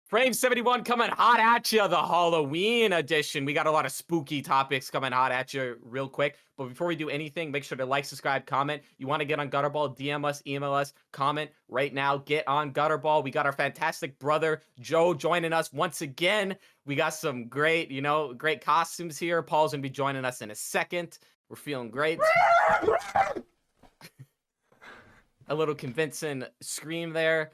Frame 71 coming hot at you, the Halloween edition. We got a lot of spooky topics coming hot at you real quick. But before we do anything, make sure to like, subscribe, comment. You want to get on Gutterball, DM us, email us, comment right now. Get on Gutterball. We got our fantastic brother, Joe, joining us once again. We got some great, great costumes here. Paul's going to be joining us in a second. We're feeling great. A little convincing scream there.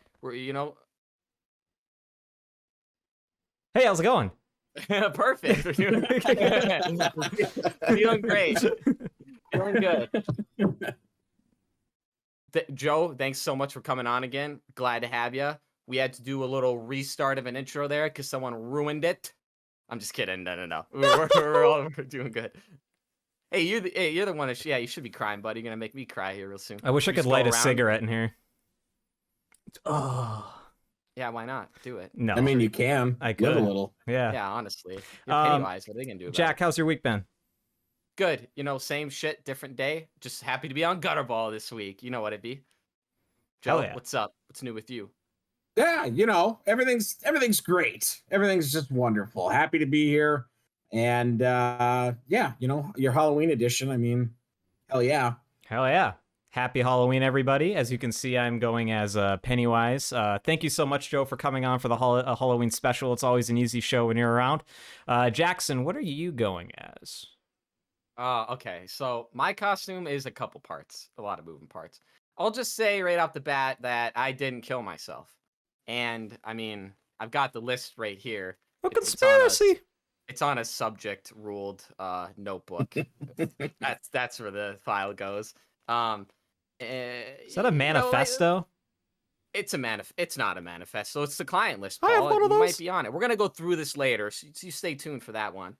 Hey, how's it going? Perfect. We're doing feeling great. Feeling good. Joe, thanks so much for coming on again. Glad to have you. We had to do a little restart of an intro there because someone ruined it. I'm just kidding. No. We're doing good. Hey, you're the one that you should be crying, buddy. You're gonna make me cry here real soon. I wish I could light a cigarette in here. Oh. Yeah, why not? Do it. No. I mean, you can. I could. Live a little. Yeah. Yeah, honestly. You're Pennywise. What are they going to do about Jack, how's your week been? Good. Same shit, different day. Just happy to be on Gutterball this week. You know what it be. Joe, what's up? What's new with you? Yeah, everything's great. Everything's just wonderful. Happy to be here. And your Halloween edition. I mean, hell yeah. Hell yeah. Happy Halloween, everybody. As you can see, I'm going as Pennywise. Thank you so much, Joe, for coming on for the Halloween special. It's always an easy show when you're around. Jackson, what are you going as? Okay, so my costume is a couple parts, a lot of moving parts. I'll just say right off the bat that I didn't kill myself. And, I mean, I've got the list right here. A conspiracy! It's on a subject-ruled notebook. That's where the file goes. Is that a manifesto? It's not a manifesto. It's the client list, Paul. I have one of those. You might be on it. We're gonna go through this later, so you stay tuned for that one.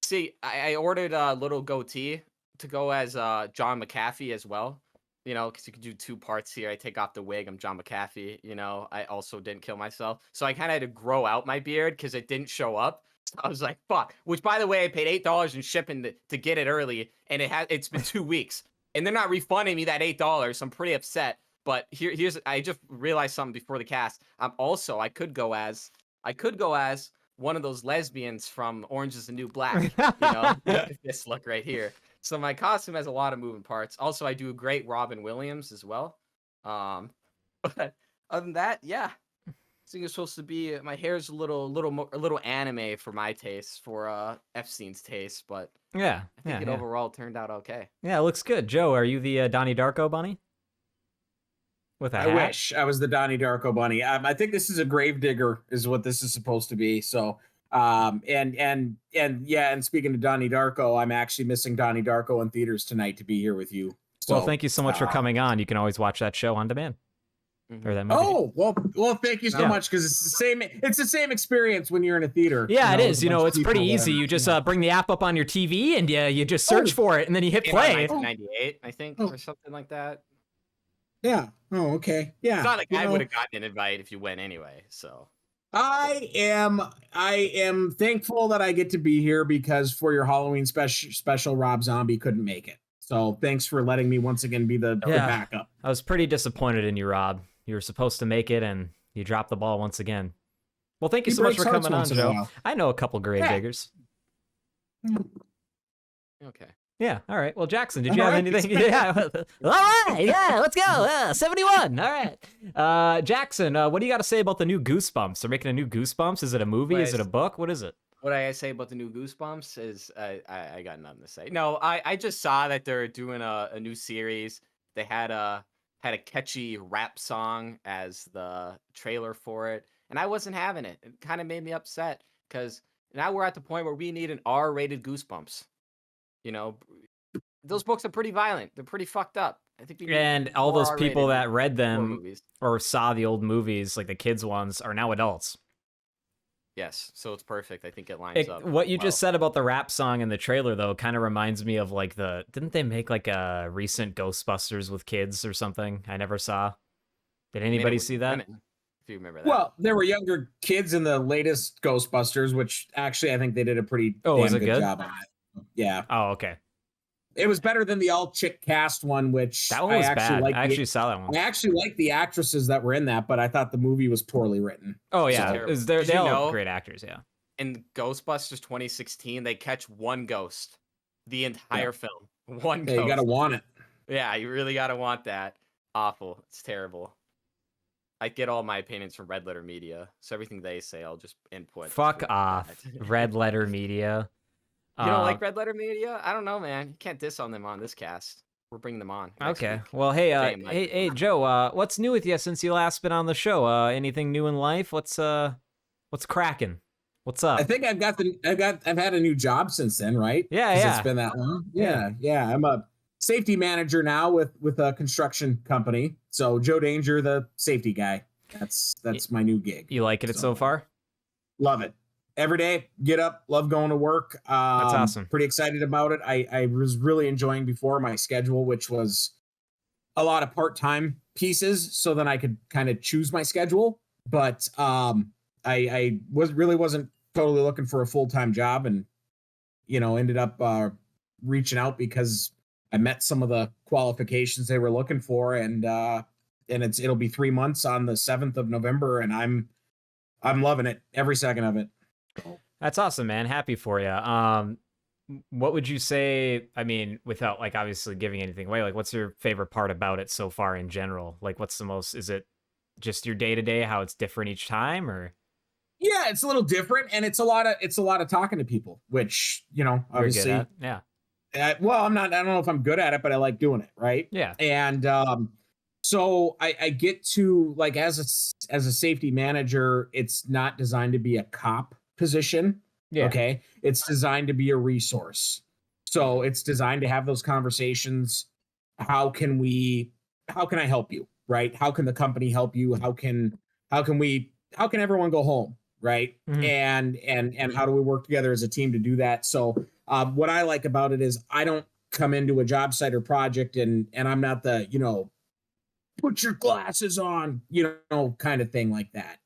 See, I ordered a little goatee to go as John McAfee as well. Because you can do two parts here. I take off the wig. I'm John McAfee. I also didn't kill myself, so I kind of had to grow out my beard because it didn't show up. So I was like, fuck. Which, by the way, I paid $8 in shipping to get it early, and it's been 2 weeks. And they're not refunding me that $8, so I'm pretty upset. But here's I just realized something before the cast. I could go as one of those lesbians from Orange is the New Black. This look right here. So my costume has a lot of moving parts. Also, I do a great Robin Williams as well. But other than that, yeah. I think it's supposed to be my hair's a little anime for my taste, for Epstein's taste, but yeah, I think it overall turned out okay. Yeah, it looks good. Joe, are you the Donnie Darko bunny? With a hat? I wish I was the Donnie Darko bunny. I think this is a gravedigger, is what this is supposed to be. So, and speaking of Donnie Darko, I'm actually missing Donnie Darko in theaters tonight to be here with you. So, well, thank you so much for coming on. You can always watch that show on demand. Or that movie. Oh, well, thank you so much, because it's the same experience when you're in a theater. Yeah, it is. It's pretty easy. You just bring the app up on your TV and you just search for it and then you hit play. 1998, I think, or something like that. Yeah. Oh, okay. Yeah. It's not like I would have gotten an invite if you went anyway. So I am thankful that I get to be here, because for your Halloween special, Rob Zombie couldn't make it. So thanks for letting me once again be the backup. I was pretty disappointed in you, Rob. You were supposed to make it, and you dropped the ball once again. Well, thank you so much for coming on, Joe. I know a couple gravediggers. Okay. Yeah, all right. Well, Jackson, did you have anything? Yeah. All right, yeah, let's go. 71. All right. Jackson, what do you got to say about the new Goosebumps? They're making a new Goosebumps. Is it a movie? Is it a book? What is it? What I say about the new Goosebumps is I got nothing to say. No, I just saw that they're doing a new series. They had a catchy rap song as the trailer for it, and I wasn't having it. It kind of made me upset, because now we're at the point where we need an R-rated Goosebumps. Those books are pretty violent. They're pretty fucked up. I think and all those people that read them or saw the old movies, like the kids ones, are now adults. Yes, so it's perfect. I think it lines up. What you just said about the rap song in the trailer, though, kind of reminds me of like didn't they make like a recent Ghostbusters with kids or something? I never saw. Did anybody see that? If you remember that. Well, there were younger kids in the latest Ghostbusters, which actually I think they did a pretty damn good job on it. Yeah. Oh, okay. It was better than the all chick cast one, which That one was bad. I actually saw that one. I actually liked the actresses that were in that, but I thought the movie was poorly written. Oh yeah, terrible. they all have great actors. Yeah. In Ghostbusters 2016, they catch one ghost the entire film. One ghost. You gotta want it. Yeah, you really gotta want that. Awful. It's terrible. I get all my opinions from Red Letter Media, so everything they say, I'll just input. Fuck off, Red Letter Media. You don't like Red Letter Media? I don't know, man. You can't diss on them on this cast. We're bringing them on. Okay. Week. Well, hey, Joe. What's new with you since you last been on the show? Anything new in life? What's cracking? What's up? I think I've had a new job since then, right? Yeah. It's been that long. Yeah. I'm a safety manager now with a construction company. So Joe Danger, the safety guy. That's my new gig. You liking it so far? Love it. Every day, get up, love going to work. That's awesome. Pretty excited about it. I was really enjoying before my schedule, which was a lot of part-time pieces, so then I could kind of choose my schedule. But I wasn't totally looking for a full-time job, and ended up reaching out because I met some of the qualifications they were looking for, and it'll be 3 months on the 7th of November, and I'm loving it, every second of it. That's awesome, man. Happy for you. What would you say, I mean, without like obviously giving anything away, like what's your favorite part about it so far in general? Like what's the most, is it just your day-to-day, how it's different each time, or? Yeah, it's a little different, and it's a lot of talking to people, which, obviously. You're good at? Well, I don't know if I'm good at it, but I like doing it, right? Yeah. And so I get to, like, as a safety manager, it's not designed to be a cop position. Yeah. Okay. It's designed to be a resource. So it's designed to have those conversations. How can I help you? Right? How can the company help you? How can everyone go home? Right. Mm-hmm. And how do we work together as a team to do that? So what I like about it is I don't come into a job site or project and I'm not the, put your glasses on, kind of thing like that.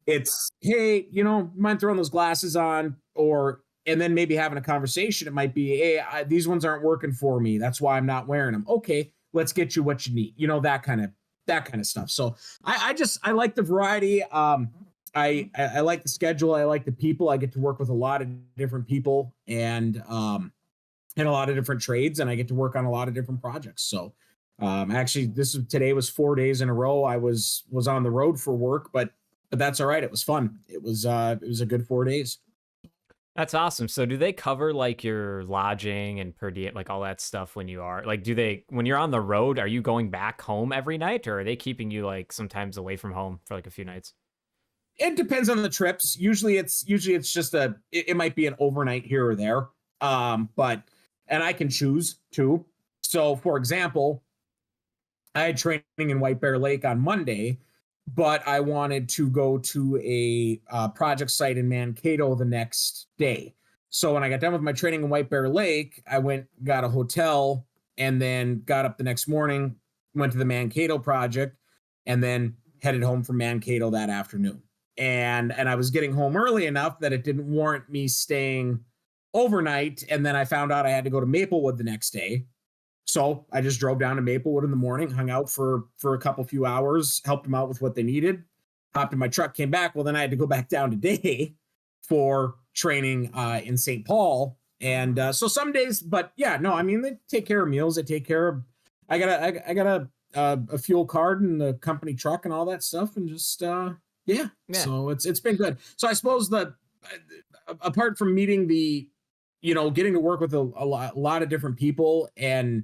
It's, hey, mind throwing those glasses on, and then maybe having a conversation. It might be, hey, these ones aren't working for me. That's why I'm not wearing them. Okay, let's get you what you need. That kind of stuff. So I like the variety. I like the schedule. I like the people. I get to work with a lot of different people and in a lot of different trades, and I get to work on a lot of different projects. So actually, today was 4 days in a row. I was on the road for work, but that's all right. It was fun. It was a good 4 days. That's awesome. So do they cover like your lodging and per diem, like all that stuff when you are like, when you're on the road, are you going back home every night, or are they keeping you like sometimes away from home for like a few nights? It depends on the trips. Usually it's just it might be an overnight here or there. And I can choose too. So for example, I had training in White Bear Lake on Monday, but I wanted to go to a project site in Mankato the next day. So when I got done with my training in White Bear Lake, I got a hotel, and then got up the next morning, went to the Mankato project, and then headed home from Mankato that afternoon. And I was getting home early enough that it didn't warrant me staying overnight. And then I found out I had to go to Maplewood the next day. So I just drove down to Maplewood in the morning, hung out for a few hours, helped them out with what they needed, hopped in my truck, came back. Well, then I had to go back down today for training in St. Paul. And so some days, but yeah, no, I mean, they take care of meals. They take care of, I got a fuel card and the company truck and all that stuff. And just, yeah. So it's been good. So I suppose that apart from meeting getting to work with a lot of different people and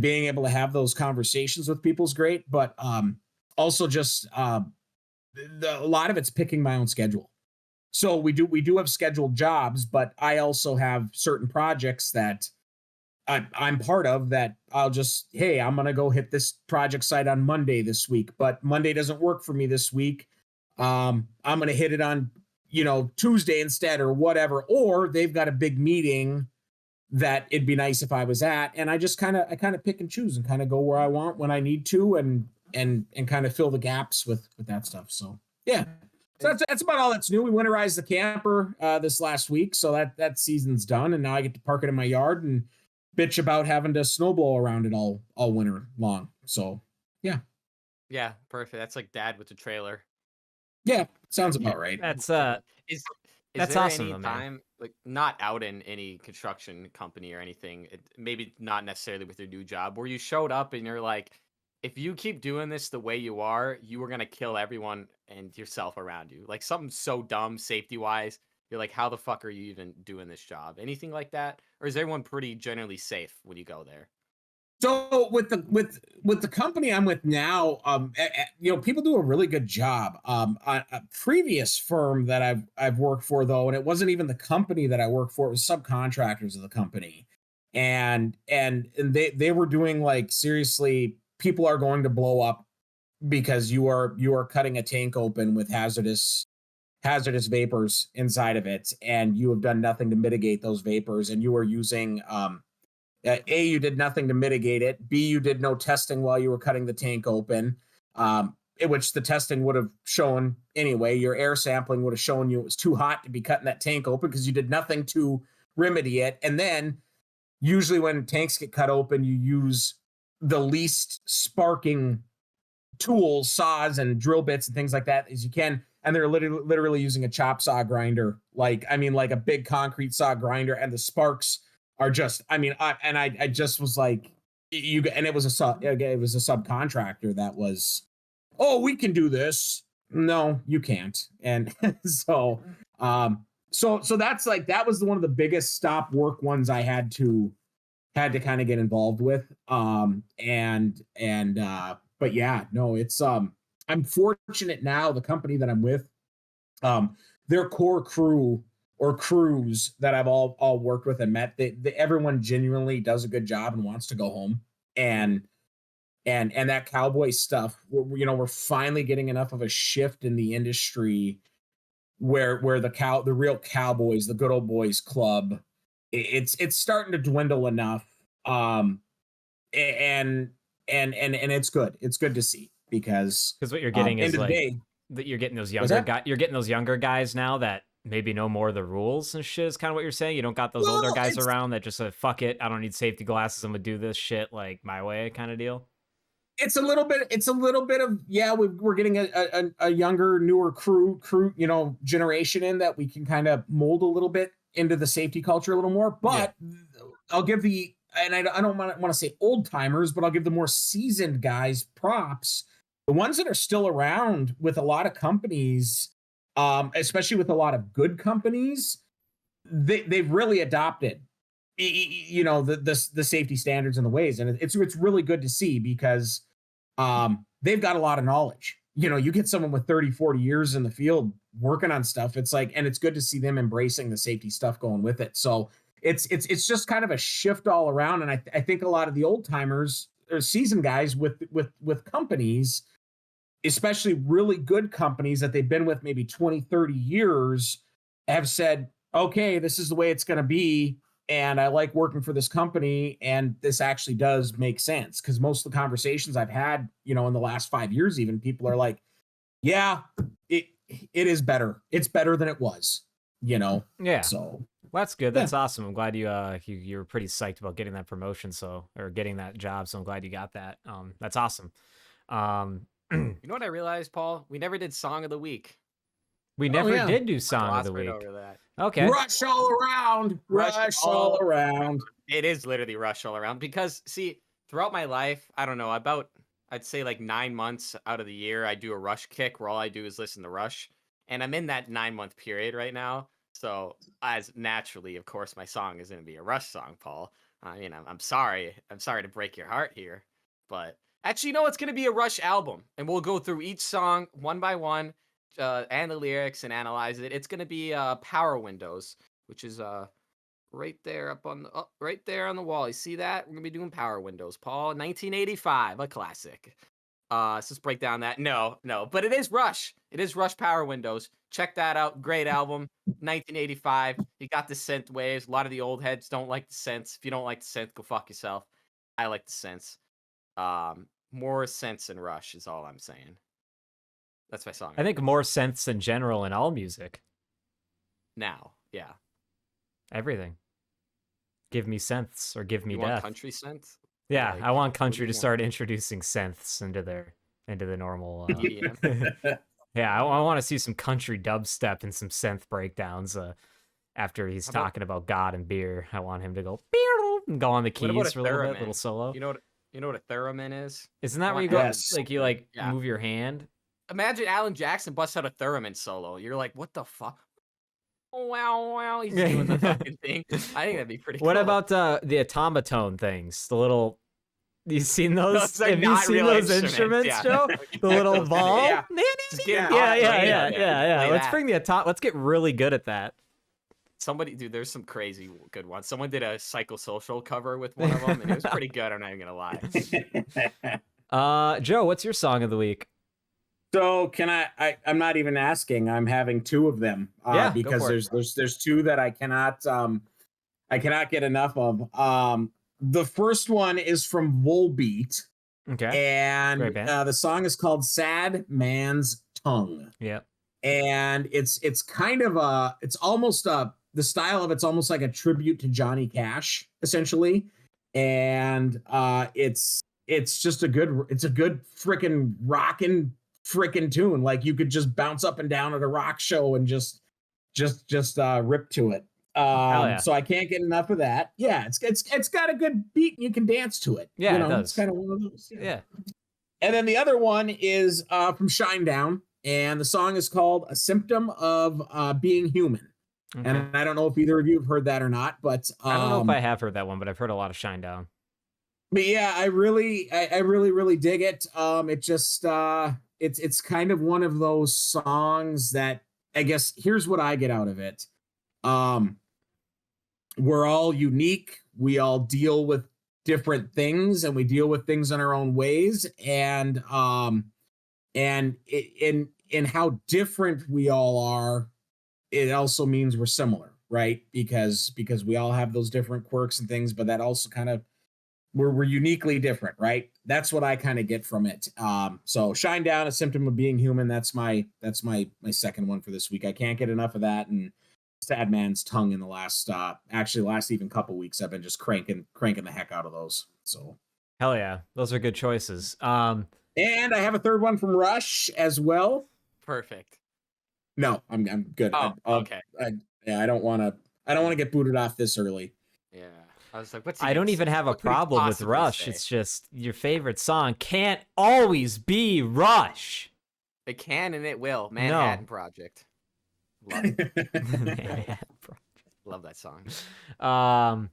being able to have those conversations with people is great. But also just a lot of it's picking my own schedule. So we do have scheduled jobs, but I also have certain projects that I'm part of that I'll just, hey, I'm going to go hit this project site on Monday this week, but Monday doesn't work for me this week. I'm going to hit it on, Tuesday instead or whatever, or they've got a big meeting that it'd be nice if I was at. And I just kind of pick and choose and kind of go where I want when I need to and kind of fill the gaps with that stuff. So, yeah. So that's about all that's new. We winterized the camper this last week. So that season's done. And now I get to park it in my yard and bitch about having to snowball around it all winter long. So yeah. Yeah, perfect. That's like dad with the trailer. Yeah, sounds about right. That's Is is that's there awesome any though, man. time, like, not out in any construction company or anything, maybe not necessarily with your new job, where you showed up and you're like, if you keep doing this the way you are gonna kill everyone and yourself around you. Like something so dumb safety wise. You're like, how the fuck are you even doing this job? Anything like that? Or is everyone pretty generally safe when you go there? So with the company I'm with now, people do a really good job. A previous firm that I've worked for though, and it wasn't even the company that I worked for; it was subcontractors of the company, and they were doing like seriously, people are going to blow up because you are cutting a tank open with hazardous vapors inside of it, and you have done nothing to mitigate those vapors, and you are using A, you did nothing to mitigate it. B, you did no testing while you were cutting the tank open, in which the testing would have shown anyway. Your air sampling would have shown you it was too hot to be cutting that tank open because you did nothing to remedy it. And then usually when tanks get cut open, you use the least sparking tools, saws, and drill bits and things like that as you can. And they're literally using a chop saw grinder, like a big concrete saw grinder, and the sparks are just. I just was like, and it was a subcontractor that was, oh, we can do this. No, you can't. And so that's like that was one of the biggest stop work ones I had to kind of get involved with. But yeah, no, it's I'm fortunate now, the company that I'm with, their core crew or crews that I've all worked with and met, everyone genuinely does a good job and wants to go home. And that cowboy stuff, we're finally getting enough of a shift in the industry where the real cowboys, the good old boys club, it's starting to dwindle enough. And it's good. It's good to see because What you're getting end is of the like day, that you're getting those what's younger that? you're getting those younger guys now that maybe know more of the rules and shit is kind of what you're saying. You don't got those older Well, guys around that just fuck it, I don't need safety glasses, I'm gonna do this shit like my way kind of deal. it's a little bit of, yeah, we're getting a younger, newer crew, generation in that we can kind of mold a little bit into the safety culture a little more. But I'll give I don't want to say old timers, but I'll give the more seasoned guys props. The ones that are still around with a lot of companies, especially with a lot of good companies, they've really adopted the safety standards and the ways, and it's really good to see because they've got a lot of knowledge. You get someone with 30-40 years in the field working on stuff, it's like, and it's good to see them embracing the safety stuff going with it. So it's just kind of a shift all around. And I think a lot of the old timers or seasoned guys with companies, especially really good companies that they've been with maybe 20-30 years, have said, okay, this is the way it's going to be, and I like working for this company, and this actually does make sense. Because most of the conversations I've had, in the last 5 years, even, people are like, yeah, it is better. It's better than it was, Yeah. So Well, that's good. yeah. That's awesome. I'm glad you were pretty psyched about getting that promotion, or getting that job. So I'm glad you got that. That's awesome. You know what I realized, Paul? We never did song of the week. We Oh, never yeah. did do song of Gloss the right week. over that. Okay. Rush all around. Rush all around. It is literally rush all around because, see, throughout my life, I don't know, I'd say like 9 months out of the year, I do a Rush kick where all I do is listen to Rush. And I'm in that 9-month period right now. So, as naturally, of course, my song is going to be a Rush song, Paul. I'm sorry. I'm sorry to break your heart here. But actually, it's going to be a Rush album. And we'll go through each song one by one, and the lyrics, and analyze it. It's going to be Power Windows, which is right there right there on the wall. You see that? We're gonna be doing Power Windows, Paul. 1985, a classic. Let's just break down that. No, but it is Rush. It is Rush Power Windows. Check that out. Great album. 1985. You got the synth waves. A lot of the old heads don't like the synths. If you don't like the synth, go fuck yourself. I like the synths. More synths in Rush is all I'm saying. That's my song. I think more sense in general in all music. Now, yeah. Everything. Give me synths or give me You death. want country synth? Yeah, Like, I want what do country you to want? start introducing synths into the normal. EDM? Yeah, I want to see some country dubstep and some synth breakdowns. After he's How about talking about God and beer, I want him to go "Beer," and go on the what about a keys for a little bit, little theremin? solo. You know what a theremin is? Isn't I that where want you go Alan. Yes. like you Yeah. move your hand? Imagine Alan Jackson busts out a theremin solo. You're like, what the fuck? Oh, wow, wow. He's doing the fucking thing. I think that'd be pretty What cool. about the automaton things? The little. You seen those? Those are Have you not seen real those instruments, instruments, yeah. Joe? The little Those- ball. yeah. Just get him Yeah, off yeah, radio, yeah, dude. yeah. Play Let's that. bring the Let's get really good at that. Somebody, dude, there's some crazy good ones. Someone did a psychosocial cover with one of them, and it was pretty good. I'm not even gonna lie. Joe, what's your song of the week? So can I'm not even asking. I'm having two of them. Yeah, go because for it. there's two that I cannot get enough of. The first one is from Volbeat, Okay. and Great band. the song is called "Sad Man's Tongue," Yeah. and it's kind of the style of it's almost like a tribute to Johnny Cash, essentially, and it's just a good freaking rockin' freaking tune. Like you could just bounce up and down at a rock show and just rip to it. Yeah. So I can't get enough of that. Yeah, it's got a good beat and you can dance to it. Yeah, you know, it does. It's kind of one of those. Yeah. And then the other one is from Shinedown, and the song is called "A Symptom of Being Human." Okay. And I don't know if either of you have heard that or not, but I don't know if I have heard that one, but I've heard a lot of Shinedown. But yeah, I really dig it. It just it's kind of one of those songs that I guess here's what I get out of it. We're all unique. We all deal with different things, and we deal with things in our own ways. And in how different we all are, it also means we're similar, right? Because we all have those different quirks and things, but that also kind of we're uniquely different, right? That's what I kind of get from it. So Shinedown, "A Symptom of Being Human." That's my second one for this week. I can't get enough of that. And "Sad Man's Tongue" in the last even couple weeks, I've been just cranking the heck out of those. So hell yeah, those are good choices. And I have a third one from Rush as well. Perfect. No, I'm good. Oh, okay. I don't want to get booted off this early. Yeah. I was like, I don't even have a problem with Rush. It's just your favorite song can't always be Rush. It can and it will. Manhattan Project. Love it. Love that song.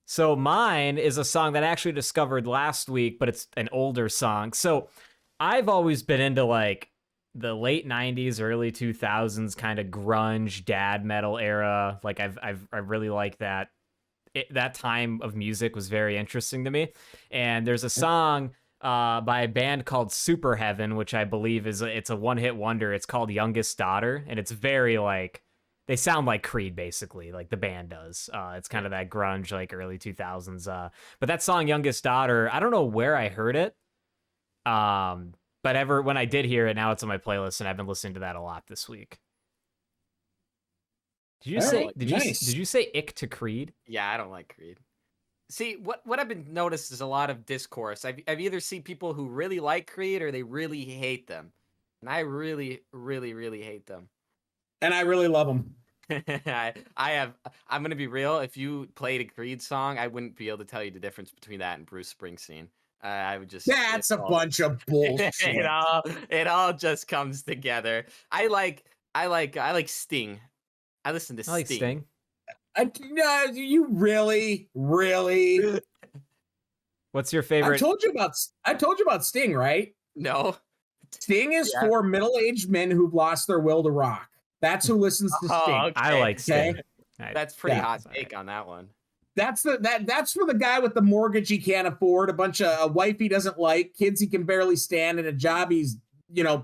So mine is a song that I actually discovered last week, but it's an older song. So I've always been into like the late 90s, early 2000s kind of grunge dad metal era. Like I really like that. That time of music was very interesting to me. And there's a song by a band called Super Heaven, which I believe it's a one-hit wonder. It's called Youngest Daughter, and it's very like they sound like Creed basically, like the band does. It's kind of that grunge like early 2000s. But that song Youngest Daughter, I don't know where I heard it. But when I did hear it, now it's on my playlist, and I've been listening to that a lot this week. Did you say ick to Creed? Yeah, I don't like Creed. See, what I've been noticed is a lot of discourse. I've either seen people who really like Creed or they really hate them. And I really, really, really hate them. And I really love them. I'm gonna be real. If you played a Creed song, I wouldn't be able to tell you the difference between that and Bruce Springsteen. I would just That's a bunch of bullshit. it all just comes together. I like Sting. I listen to Sting. I like Sting. You really? What's your favorite? I told you about Sting, right? No. Sting is for middle-aged men who've lost their will to rock. That's who listens to Sting. Okay. I like Sting. Okay? That's pretty hot take on that one. That's for the guy with the mortgage he can't afford, a wife he doesn't like, kids he can barely stand, and a job he's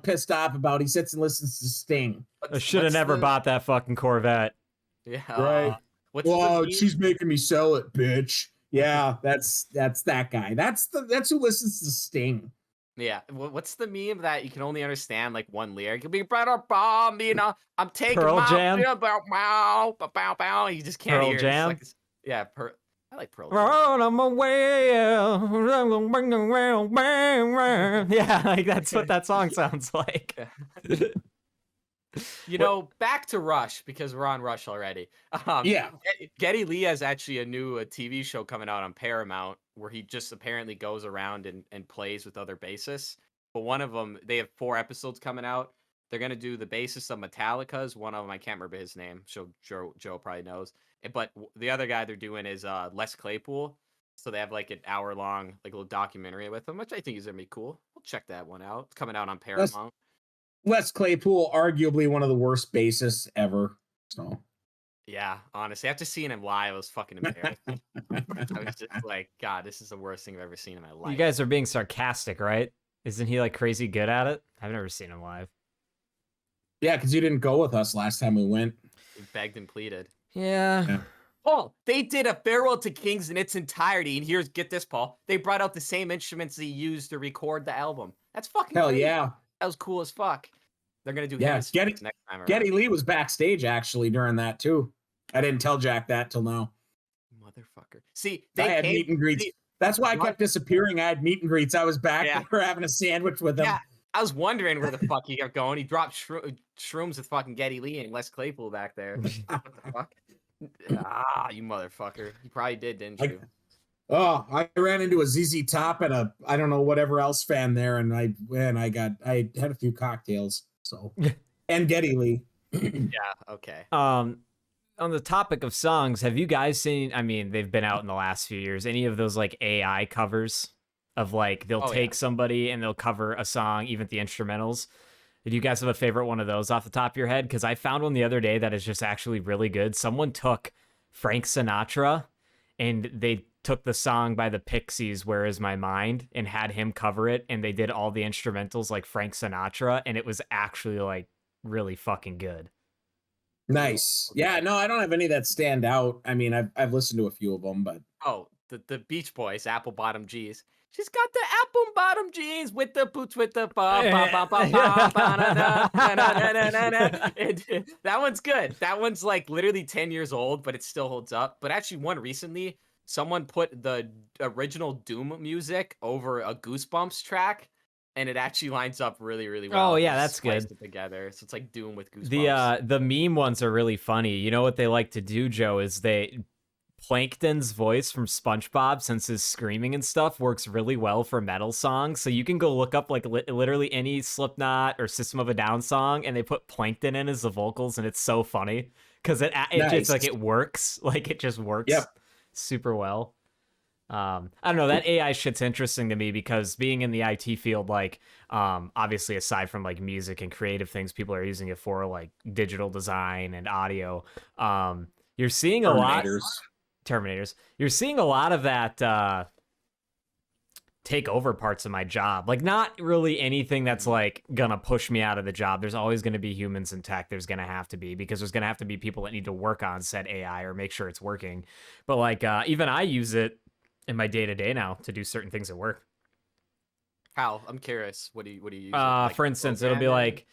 pissed off about. He sits and listens to Sting. I should have never bought that fucking Corvette. Yeah. Right. She's making me sell it, bitch. Yeah, that's that guy. That's who listens to Sting. Yeah. What's the meme that you can only understand like one lyric? You'll be better bomb, I'm taking Pearl my Jam? bow. You just can't Pearl hear it. Jam? It's like, yeah, I like Pearl Jam. On my way, yeah, like that's what that song sounds like. You know, back to Rush because we're on Rush already. Yeah. Geddy Lee has actually a new TV show coming out on Paramount where he just apparently goes around and plays with other bassists. But one of them, they have 4 episodes coming out. They're gonna do the bassist of Metallica's. One of them, I can't remember his name. So Joe probably knows. But the other guy they're doing is Les Claypool. So they have like an hour-long like little documentary with him, which I think is gonna be cool. We'll check that one out. It's coming out on Paramount. Les Claypool, arguably one of the worst bassists ever. So Yeah, honestly, after seeing him live, I was fucking embarrassed. I was just like, God, this is the worst thing I've ever seen in my life. You guys are being sarcastic, right? Isn't he like crazy good at it? I've never seen him live. Yeah, because you didn't go with us last time we went. He begged and pleaded. Yeah. Paul, they did a Farewell to Kings in its entirety, and get this, Paul. They brought out the same instruments they used to record the album. That's fucking Hell crazy. yeah. That was cool as fuck. They're gonna do Yeah, next time around. Geddy Lee was backstage actually during that too. I didn't tell Jack that till now. Motherfucker. See, I had meet and greets. That's why I kept disappearing. I had meet and greets. I was back there having a sandwich with him. Yeah, I was wondering where the fuck he kept going. He dropped shrooms with fucking Geddy Lee and Les Claypool back there. What the fuck? You motherfucker. You probably did, didn't you? I ran into a ZZ Top and a I don't know whatever else fan there, and I had a few cocktails. So and Geddy Lee. Yeah. Okay. On the topic of songs, have you guys seen? I mean, they've been out in the last few years. Any of those like AI covers of like they'll take somebody and they'll cover a song, even the instrumentals. Did you guys have a favorite one of those off the top of your head? Because I found one the other day that is just actually really good. Someone took Frank Sinatra and they took the song by the Pixies, Where Is My Mind, and had him cover it. And they did all the instrumentals like Frank Sinatra. And it was actually like really fucking good. Nice. Yeah, no, I don't have any that stand out. I mean, I've listened to a few of them, but the Beach Boys, Apple Bottom Jeans. She's got the apple bottom jeans with the boots with the that one's good. That one's like literally 10 years old, but it still holds up. But actually, one recently, someone put the original Doom music over a Goosebumps track, and it actually lines up really, really well. Oh yeah, that's good. It together, so it's like Doom with Goosebumps. The meme ones are really funny. You know what they like to do, Joe? Is Plankton's voice from SpongeBob, since his screaming and stuff works really well for metal songs. So you can go look up like literally any Slipknot or System of a Down song, and they put Plankton in as the vocals, and it's so funny because it just like it works, like it just works super well. I don't know, that AI shit's interesting to me because being in the IT field, like obviously aside from like music and creative things people are using it for, like digital design and audio, you're seeing a lot. Terminators. You're seeing a lot of that take over parts of my job. Like not really anything that's like gonna push me out of the job. There's always gonna be humans in tech. There's gonna have to be, because there's gonna have to be people that need to work on said AI or make sure it's working. But like even I use it in my day-to-day now to do certain things at work. How? I'm curious. What do you use? For instance, it'll be like,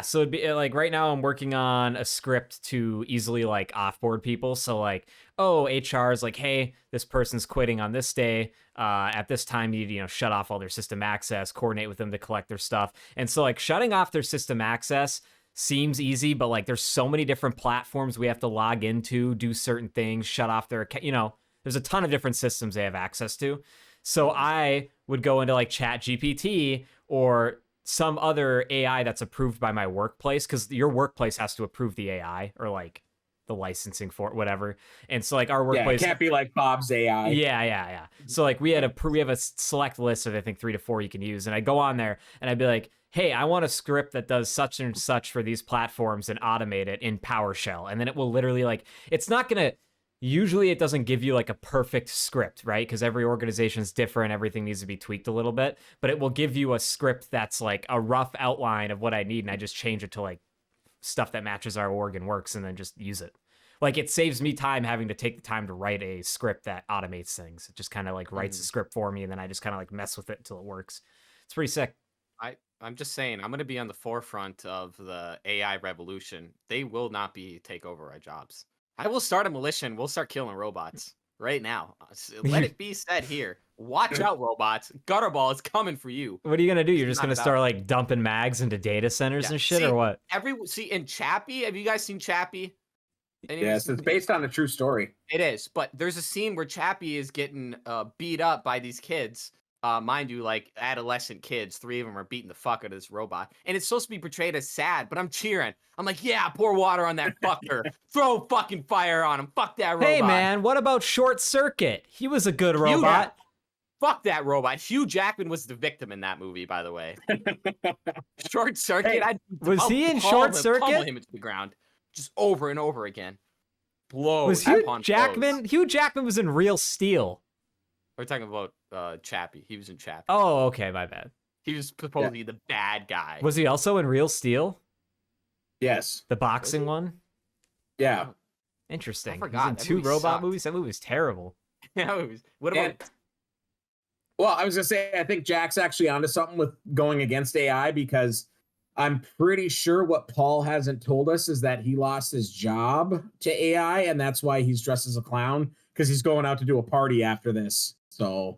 so it'd be like right now I'm working on a script to easily like offboard people. So like, HR is like, hey, this person's quitting on this day. At this time, you shut off all their system access, coordinate with them to collect their stuff. And so like shutting off their system access seems easy, but like there's so many different platforms we have to log into, do certain things, shut off their, there's a ton of different systems they have access to. So I would go into like ChatGPT or some other AI that's approved by my workplace, because your workplace has to approve the AI or like the licensing for it, whatever. And so like our workplace it can't be like Bob's AI. Yeah. So like we have a select list of I think 3 to 4 you can use, and I go on there and I'd be like, hey, I want a script that does such and such for these platforms and automate it in PowerShell. And then it will literally like, it's not gonna. Usually it doesn't give you like a perfect script, right? Because every organization is different. Everything needs to be tweaked a little bit, but it will give you a script that's like a rough outline of what I need. And I just change it to like stuff that matches our org and works, and then just use it. Like it saves me time having to take the time to write a script that automates things. It just kind of like writes a script for me, and then I just kind of like mess with it until it works. It's pretty sick. I'm just saying, I'm going to be on the forefront of the AI revolution. They will not take over our jobs. I will start a militia and we'll start killing robots. right now. Let it be said here. Watch out, robots. Gutterball is coming for you. What are you gonna do? You're It's just not gonna about- start like dumping mags into data centers Yeah. and shit, See, or what? in Chappie, have you guys seen Chappie? Yes, it's based on a true story. It is, but there's a scene where Chappie is getting beat up by these kids. Mind you, like adolescent kids. 3 of them are beating the fuck out of this robot. And it's supposed to be portrayed as sad, but I'm cheering. I'm like, yeah, pour water on that fucker. Throw fucking fire on him. Fuck that robot. Hey man, what about Short Circuit? He was a good robot. Fuck that robot. Hugh Jackman was the victim in that movie, by the way. Short Circuit. Hey, was he in pummel Short him, Circuit? pummel him into the ground. Just over and over again. Blows. Was Hugh upon Jackman? blows. Hugh Jackman was in Real Steel. We're talking about Chappie. He was in Chappie. Oh, okay, my bad. He was supposed to be the bad guy. Was he also in Real Steel? Yes. The boxing one? Yeah. Interesting. I forgot. He's in That 2 movie robot sucked. movies. That movie was terrible. Yeah, it was. What about? Well, I was gonna say, I think Jack's actually onto something with going against AI, because I'm pretty sure what Paul hasn't told us is that he lost his job to AI, and that's why he's dressed as a clown, because he's going out to do a party after this. So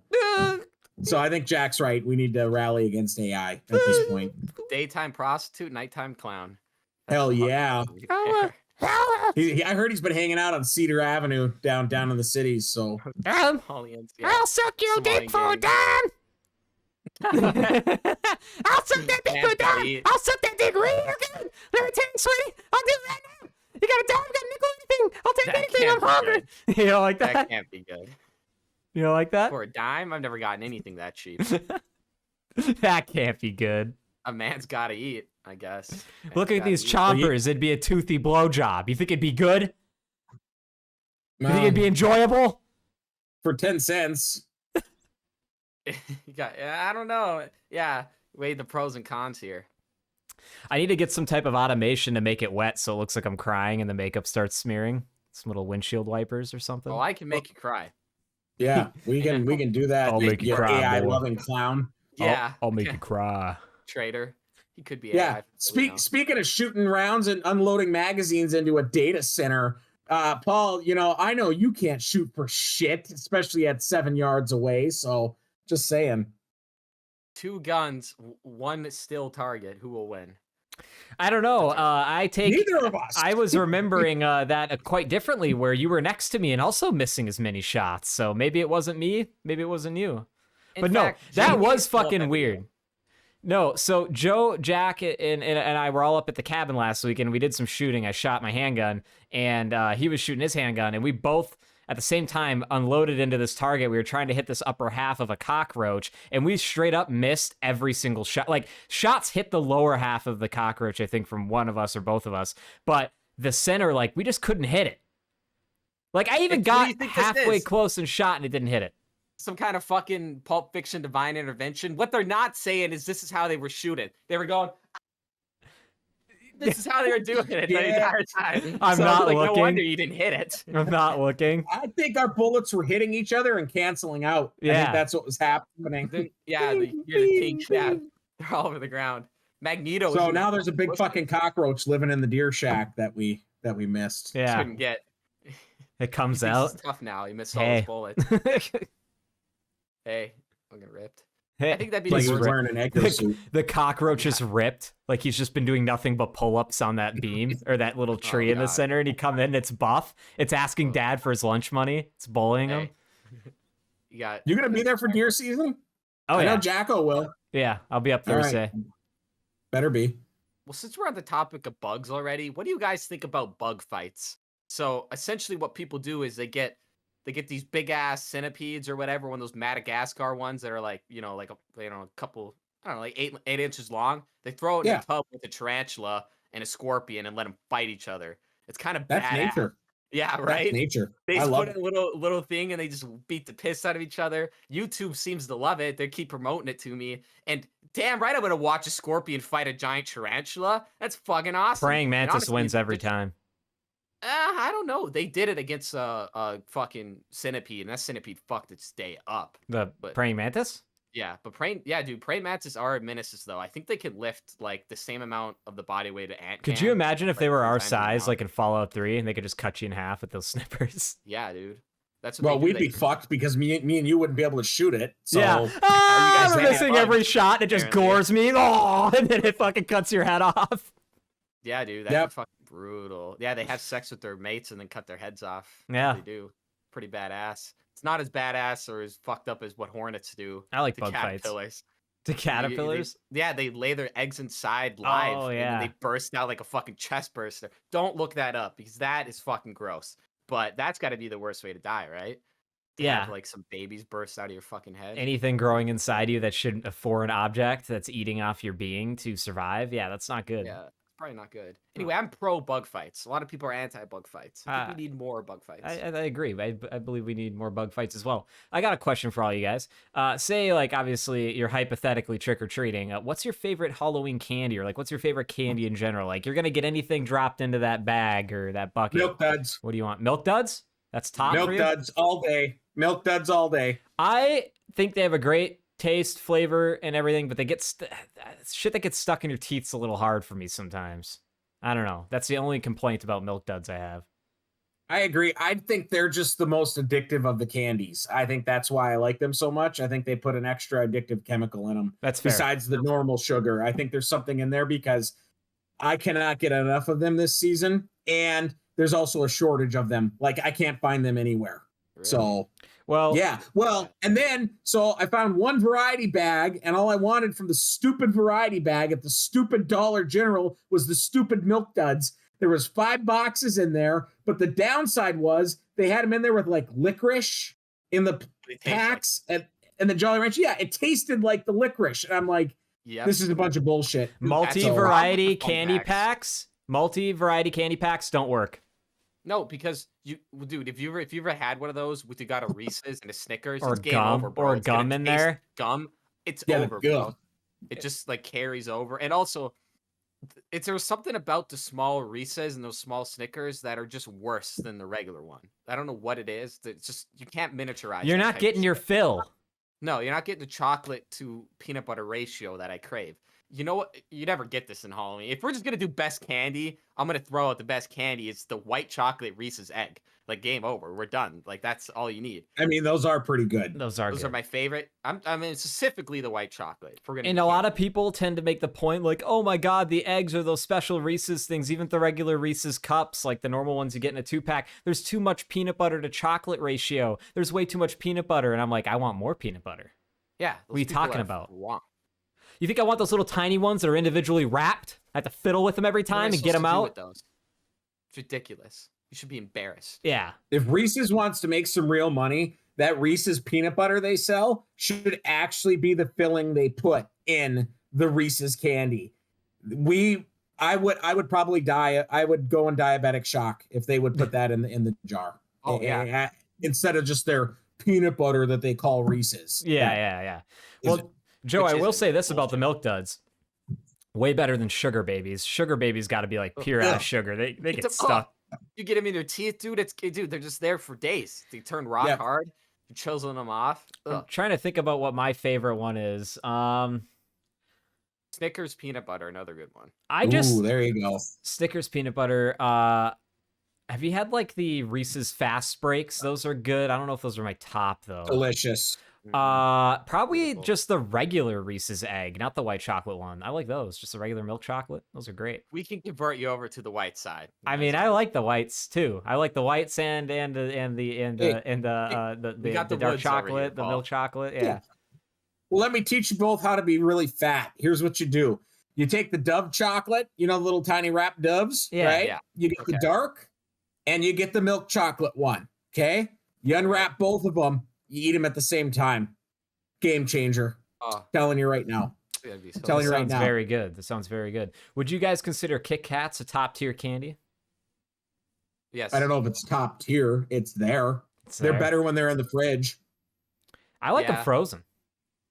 I think Jack's right. We need to rally against AI at this point. Daytime prostitute, nighttime clown. Hell yeah. Yeah. I heard he's been hanging out on Cedar Avenue down in the cities. So Paulians, yeah. I'll suck your Somali dick for a gang. dime. I'll suck that dick for a Man's gotta dime. eat. I'll suck that dick real good. Let me tell you, sweetie. I'll do it right now. You got a dime? You got a nickel? Anything? I'll take That anything. I'm can't be hungry. You don't like That that? can't be good. You don't like that? For a dime, I've never gotten anything that cheap. That can't be good. A man's gotta eat, I guess. Look Man's at these gotta chompers. It'd be a toothy blowjob. You think it'd be good? You think it'd be um, enjoyable? for 10 cents. eat. I don't know. Yeah, weigh the pros and cons here. I need to get some type of automation to make it wet so it looks like I'm crying and the makeup starts smearing. Some little windshield wipers or something. Oh, I can make you cry. Yeah, we can do that. I'll make you cry, AI boy. loving clown. Yeah, I'll make you cry. traitor. He could be. Yeah. AI for all we know. Speaking of shooting rounds and unloading magazines into a data center, Paul, I know you can't shoot for shit, especially at 7 yards away. So just saying. 2 guns, 1 still target. Who will win? I don't know. Neither of us. I was remembering that quite differently, where you were next to me and also missing as many shots. So maybe it wasn't me. Maybe it wasn't you. In But fact, no, that Jamie was is still up fucking every weird. game. No, so Joe, Jack, and I were all up at the cabin last week, and we did some shooting. I shot my handgun, and he was shooting his handgun, and we both, at the same time, unloaded into this target. We were trying to hit this upper half of a cockroach, and we straight up missed every single shot. Like, shots hit the lower half of the cockroach, I think, from one of us or both of us, but the center, like, we just couldn't hit it. Like, I even What do you got think this halfway is? close and shot, and it didn't hit it. Some kind of fucking Pulp Fiction divine intervention. What they're not saying is this is how they were shooting. They were going. This is how they were doing it the Yeah. entire time. I'm So, not like, looking. No wonder you didn't hit it. I'm not looking. I think our bullets were hitting each other and canceling out. I Yeah. think that's what was happening. Yeah, you're the king. Yeah, they're all over the ground. Magneto. So is- now there's a big fucking cockroach living in the deer shack that we missed. Yeah, couldn't get. it comes He thinks out. he's tough now. He missed all Hey. his bullets. Hey, I'm getting ripped. I think that'd be Like the he was worst. wearing an Echo suit. The cockroach is ripped. Like he's just been doing nothing but pull-ups on that beam or that little tree in the God. center, and he come in, it's buff. It's asking dad for his lunch money. It's bullying him. Hey. You got. You gonna be there for deer season? Oh I know yeah, Jacko will. yeah. I'll be up All right. Thursday. Better be. Well, since we're on the topic of bugs already, what do you guys think about bug fights? So essentially, what people do is they get these big ass centipedes or whatever, one of those Madagascar ones that are like a couple, I don't know, like 8 inches long. They throw it in Yeah. a tub with a tarantula and a scorpion and let them fight each other. It's kind of That's badass. nature. Yeah, That's right. nature. They I just love put it. in a little thing and they just beat the piss out of each other. YouTube seems to love it. They keep promoting it to me. And damn right, I'm gonna watch a scorpion fight a giant tarantula. That's fucking awesome. Praying And mantis honestly, wins every just- time. I don't know. They did it against a fucking centipede, and that centipede fucked its day up. The But- praying mantis. Yeah, but praying mantises are menaces though. I think they could lift like the same amount of the body weight of ant. Could can, you imagine if like, they were our 10 times the size, amount. like in Fallout 3, and they could just cut you in half with those snippers? Yeah, dude. That's what Well, they do. we'd be fucked because me and you wouldn't be able to shoot it. So Yeah. guys I'm have missing fun, every shot. It just apparently. gores me. Oh, and then it fucking cuts your head off. Yeah, dude, that's fucking brutal. Yeah, they have sex with their mates and then cut their heads off. Yeah. They do. Pretty badass. It's not as badass or as fucked up as what hornets do. I like to bug fights. caterpillars. To caterpillars? Yeah, they lay their eggs inside live, Oh, and yeah. then they burst out like a fucking chest burster. Don't look that up because that is fucking gross. But that's got to be the worst way to die, right? To Yeah. have, like, some babies burst out of your fucking head. Anything growing inside you that shouldn't a foreign object that's eating off your being to survive. Yeah, that's not good. Yeah, it's probably not good. Anyway, I'm pro bug fights. A lot of people are anti bug fights. I think we need more bug fights. I agree. I believe we need more bug fights as well. I got a question for all you guys. Say, like, obviously, you're hypothetically trick-or-treating. What's your favorite Halloween candy? Or, like, what's your favorite candy in general? Like, you're going to get anything dropped into that bag or that bucket. Milk duds. What do you want? Milk duds? That's top Milk for you? duds all day. Milk duds all day. I think they have a great taste, flavor, and everything, but they get shit that gets stuck in your teeth's a little hard for me sometimes. I don't know. That's the only complaint about milk duds I have. I agree. I think they're just the most addictive of the candies. I think that's why I like them so much. I think they put an extra addictive chemical in them. That's fair. Besides the normal sugar. I think there's something in there because I cannot get enough of them this season. And there's also a shortage of them. Like, I can't find them anywhere. Really? So, well, yeah. Well, and then, so I found one variety bag, and all I wanted from the stupid variety bag at the stupid Dollar General was the stupid milk duds. There was 5 boxes in there, but the downside was they had them in there with like licorice in the packs and the Jolly Rancher. Yeah, it tasted like the licorice. And I'm like, this is a bunch of bullshit. Multi-variety candy packs. Multi-variety candy packs don't work. No, because dude, if you ever had one of those with you got a Reese's and a Snickers, or it's game gum, over, bro. or it's gum in there, gum, it's Yeah, over, bro. It just like carries over, and also, there's something about the small Reese's and those small Snickers that are just worse than the regular one. I don't know what it is. It's just you can't miniaturize. You're that not type getting of your shit. fill. No, you're not getting the chocolate to peanut butter ratio that I crave. You know what? You never get this in Halloween. If we're just gonna do best candy, I'm gonna throw out the best candy. It's the white chocolate Reese's egg. Like, game over. We're done. Like, that's all you need. I mean, those are pretty good. Those are my favorite. I mean, specifically the white chocolate. If we're gonna and a lot of people tend to make the point like, oh my god, the eggs are those special Reese's things. Even the regular Reese's cups, like the normal ones you get in a 2-pack, there's too much peanut butter to chocolate ratio. There's way too much peanut butter, and I'm like, I want more peanut butter. Yeah. What are you talking about? Wrong. You think I want those little tiny ones that are individually wrapped? I have to fiddle with them every time and get them out? It's ridiculous. You should be embarrassed. Yeah. If Reese's wants to make some real money, that Reese's peanut butter they sell should actually be the filling they put in the Reese's candy. I would probably die. I would go in diabetic shock if they would put that in the jar. Oh yeah. Instead of just their peanut butter that they call Reese's. Yeah. Well, Joe, I will say this about the milk duds. Way better than sugar babies. Sugar babies got to be like pure ass sugar. They get stuck. You get them in your teeth, dude. They're just there for days. They turn rock hard. You're chiseling them off. I'm trying to think about what my favorite one is. Snickers peanut butter, another good one. Ooh, there you go. Snickers peanut butter. Have you had like the Reese's Fast Breaks? Those are good. I don't know if those are my top though. Delicious. Probably just the regular Reese's egg, not the white chocolate one. I like those. Just the regular milk chocolate. Those are great. We can convert you over to the white side. I mean, I like the whites too. I like the whites and the dark chocolate, the milk chocolate. Yeah. Well, let me teach you both how to be really fat. Here's what you do. You take the Dove chocolate, the little tiny wrapped doves, right? Yeah. You get the dark and you get the milk chocolate one, okay? You unwrap both of them. You eat them at the same time. Game changer. Telling you right now. Telling you right now. Very good. That sounds very good. Would you guys consider Kit Kats a top tier candy? Yes. I don't know if it's top tier. It's there. They're better when they're in the fridge. I like them frozen.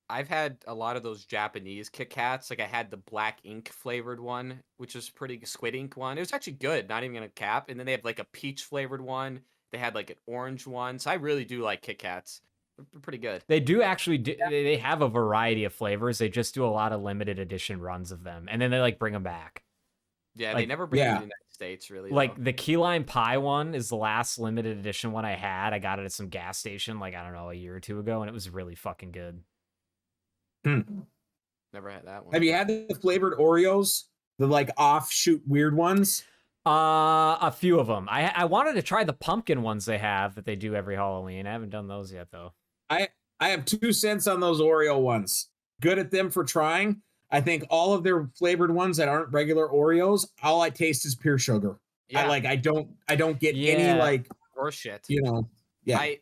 I've had a lot of those Japanese Kit Kats. Like, I had the black ink flavored one, which was pretty squid ink one. It was actually good. Not even gonna cap. And then they have like a peach flavored one. They had like an orange one. So I really do like Kit Kats. They're pretty good. They do actually they have a variety of flavors. They just do a lot of limited edition runs of them. And then they like bring them back. Yeah, like, they never bring them to the United States, really. Like though. the key lime pie one is the last limited edition one I had. I got it at some gas station, like, I don't know, a year or two ago, and it was really fucking good. Never had that one. Have you had the flavored Oreos? The like offshoot weird ones? A few of them. I wanted to try the pumpkin ones they have that they do every Halloween. I haven't done those yet though. I have 2 cents on those Oreo ones. Good at them for trying. I think all of their flavored ones that aren't regular Oreos, all I taste is pure sugar. Yeah. I don't get any Yeah. like, or shit. you know. Yeah.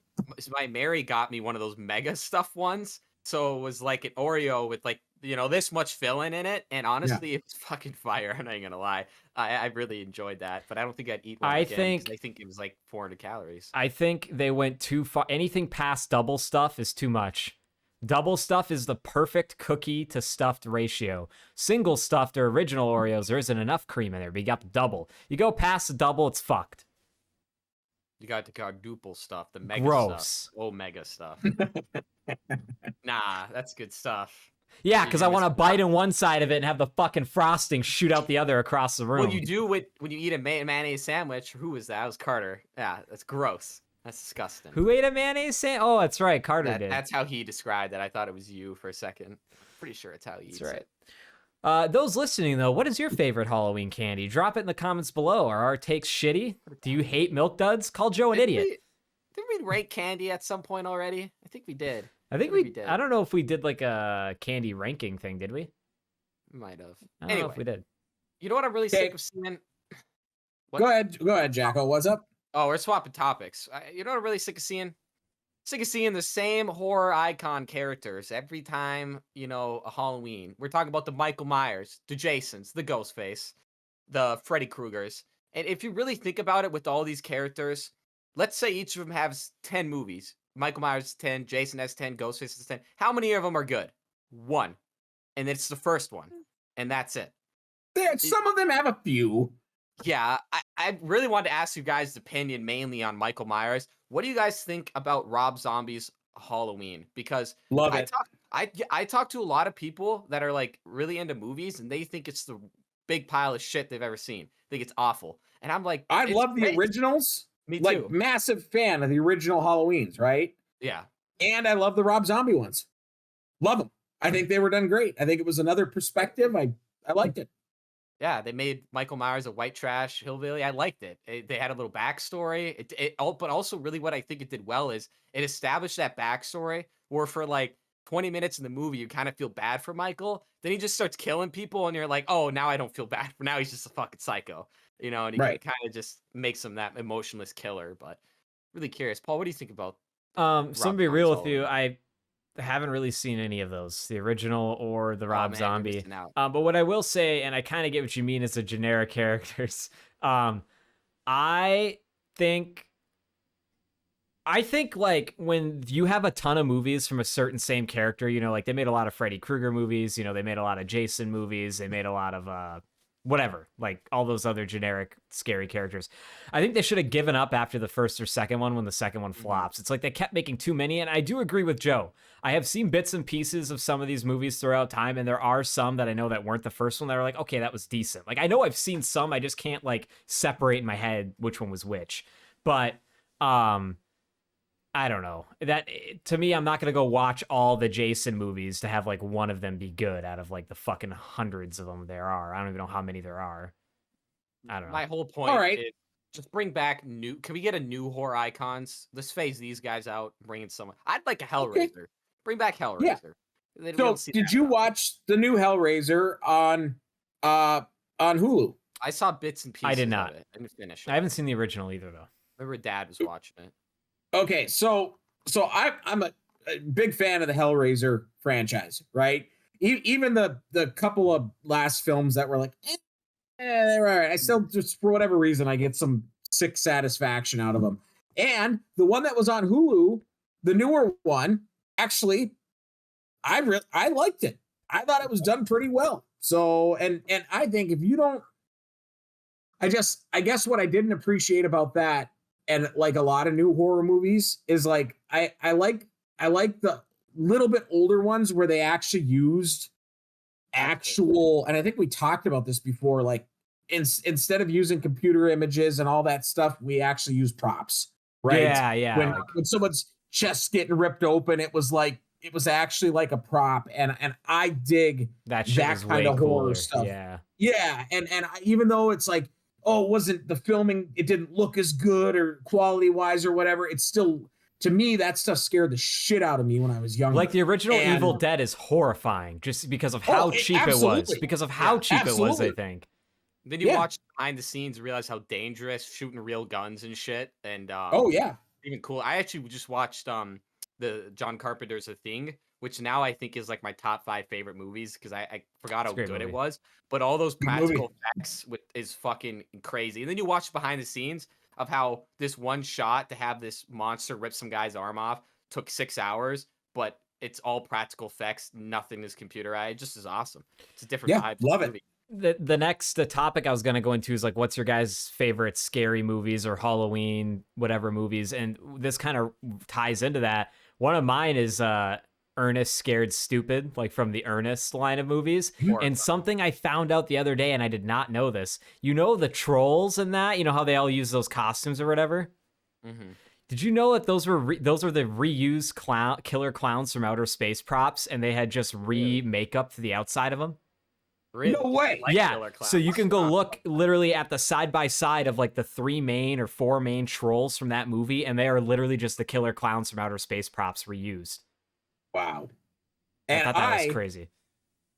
My Mary got me one of those mega stuff ones. So it was like an Oreo with like, this much filling in it. And honestly, it was fucking fire. I'm not gonna lie. I really enjoyed that, but I don't think I'd eat one again. I think it was like 400 calories. I think they went too far. Anything past double stuff is too much. Double stuff is the perfect cookie to stuffed ratio. Single stuffed or original Oreos, there isn't enough cream in there, but you got the double. You go past the double, it's fucked. You got the quadruple stuff, the mega Gross. stuff. Oh, mega stuff. Nah, that's good stuff. Yeah, because I want to bite in one side of it and have the fucking frosting shoot out the other across the room. Well, you do when you eat a mayonnaise sandwich. Who was that? It was Carter. Yeah, that's gross. That's disgusting. Who ate a mayonnaise sandwich? Oh, that's right. Carter did. That's how he described it. I thought it was you for a second. Pretty sure it's how he eats it. Those listening, though, what is your favorite Halloween candy? Drop it in the comments below. Are our takes shitty? Do you hate Milk Duds? Call Joe an idiot. Did we rate candy at some point already? I think we did. I think we did. I don't know if we did like a candy ranking thing, did we? Might have. I don't know if we did. You know what I'm really sick of seeing? What? Go ahead, Jacko. What's up? Oh, we're swapping topics. You know what I'm really sick of seeing? Sick of seeing the same horror icon characters every time, a Halloween. We're talking about the Michael Myers, the Jasons, the Ghostface, the Freddy Kruegers. And if you really think about it with all these characters, let's say each of them has 10 movies. Michael Myers has 10, Jason has 10, Ghostface has 10. How many of them are good? 1. And it's the first one. And that's it. Some of them have a few. Yeah, I really wanted to ask you guys' opinion mainly on Michael Myers. What do you guys think about Rob Zombie's Halloween? Because Love it. I talk to a lot of people that are like really into movies and they think it's the big pile of shit they've ever seen. Think it's awful. And I'm like, I love the originals. Me too. Like, massive fan of the original Halloweens, right? Yeah. And I love the Rob Zombie ones. Love them. I think they were done great. I think it was another perspective. I liked it. Yeah, they made Michael Myers a white trash hillbilly. I liked it. They had a little backstory. But also really what I think it did well is it established that backstory where for like 20 minutes in the movie, you kind of feel bad for Michael. Then he just starts killing people and you're like, oh, now I don't feel bad. For now he's just a fucking psycho, and he kind of just makes him that emotionless killer. But really curious. Paul, what do you think about so to be real with you, I haven't really seen any of those, the original or the Rob Zombie. But what I will say, and I kind of get what you mean, is the generic characters. I think like when you have a ton of movies from a certain same character, like they made a lot of Freddy Krueger movies, they made a lot of Jason movies, they made a lot of whatever, like all those other generic scary characters. I think they should have given up after the first or second one when the second one flops. It's like they kept making too many, and I do agree with Joe. I have seen bits and pieces of some of these movies throughout time, and there are some that I know that weren't the first one that are like, okay, that was decent. Like, I know I've seen some, I just can't like separate in my head which one was which. But I don't know. That, to me, I'm not going to go watch all the Jason movies to have, like, one of them be good out of, like, the fucking hundreds of them there are. I don't even know how many there are. I don't know. My whole point is just bring back can we get a new horror icons? Let's phase these guys out, bring in someone. I'd like a Hellraiser. Okay. Bring back Hellraiser. Yeah. So, did you watch the new Hellraiser on Hulu? I saw bits and pieces I did not. Of it. I didn't finish it. I haven't seen the original either, though. Remember Dad was watching it. Okay, so I'm a big fan of the Hellraiser franchise, right? Even the couple of last films that were like, they're all right. I still, just for whatever reason, I get some sick satisfaction out of them. And the one that was on Hulu, the newer one, actually, I liked it. I thought it was done pretty well. So, and I think if you don't, I guess what I didn't appreciate about that, and like a lot of new horror movies, is like I like the little bit older ones where they actually used actual, and I think we talked about this before, like instead of using computer images and all that stuff, we actually use props, right? Yeah. When someone's chest getting ripped open, it was actually like a prop, and I dig that shit was kind way of horror cooler. stuff. Yeah, and even though it's like, oh, it wasn't the filming, it didn't look as good or quality wise or whatever, it's still, to me, that stuff scared the shit out of me when I was younger. like the original Evil Dead is horrifying just because of how cheap it was. Because of how cheap it was, I think. Then you watch behind the scenes, realize how dangerous shooting real guns and shit. And even cool. I actually just watched the John Carpenter's A Thing, which now I think is like my top 5 favorite movies because I forgot how good it was. But all those practical effects is fucking crazy. And then you watch behind the scenes of how this one shot to have this monster rip some guy's arm off took 6 hours, but it's all practical effects. Nothing is computerized. It just is awesome. It's a different vibe. Love it. The next topic I was going to go into is like, what's your guys' favorite scary movies or Halloween, whatever movies? And this kind of ties into that. One of mine is Ernest Scared Stupid, like from the Ernest line of movies. And something I found out the other day, and I did not know this. You know the trolls in that? You know how they all use those costumes or whatever? Mm-hmm. Did you know that those were the reused killer clowns from outer space props, and they had just makeup to the outside of them? Really? No way. Yeah. So you can go look literally at the side by side of like the 3 main or 4 main trolls from that movie, and they are literally just the killer clowns from outer space props reused. Wow. I thought that was crazy.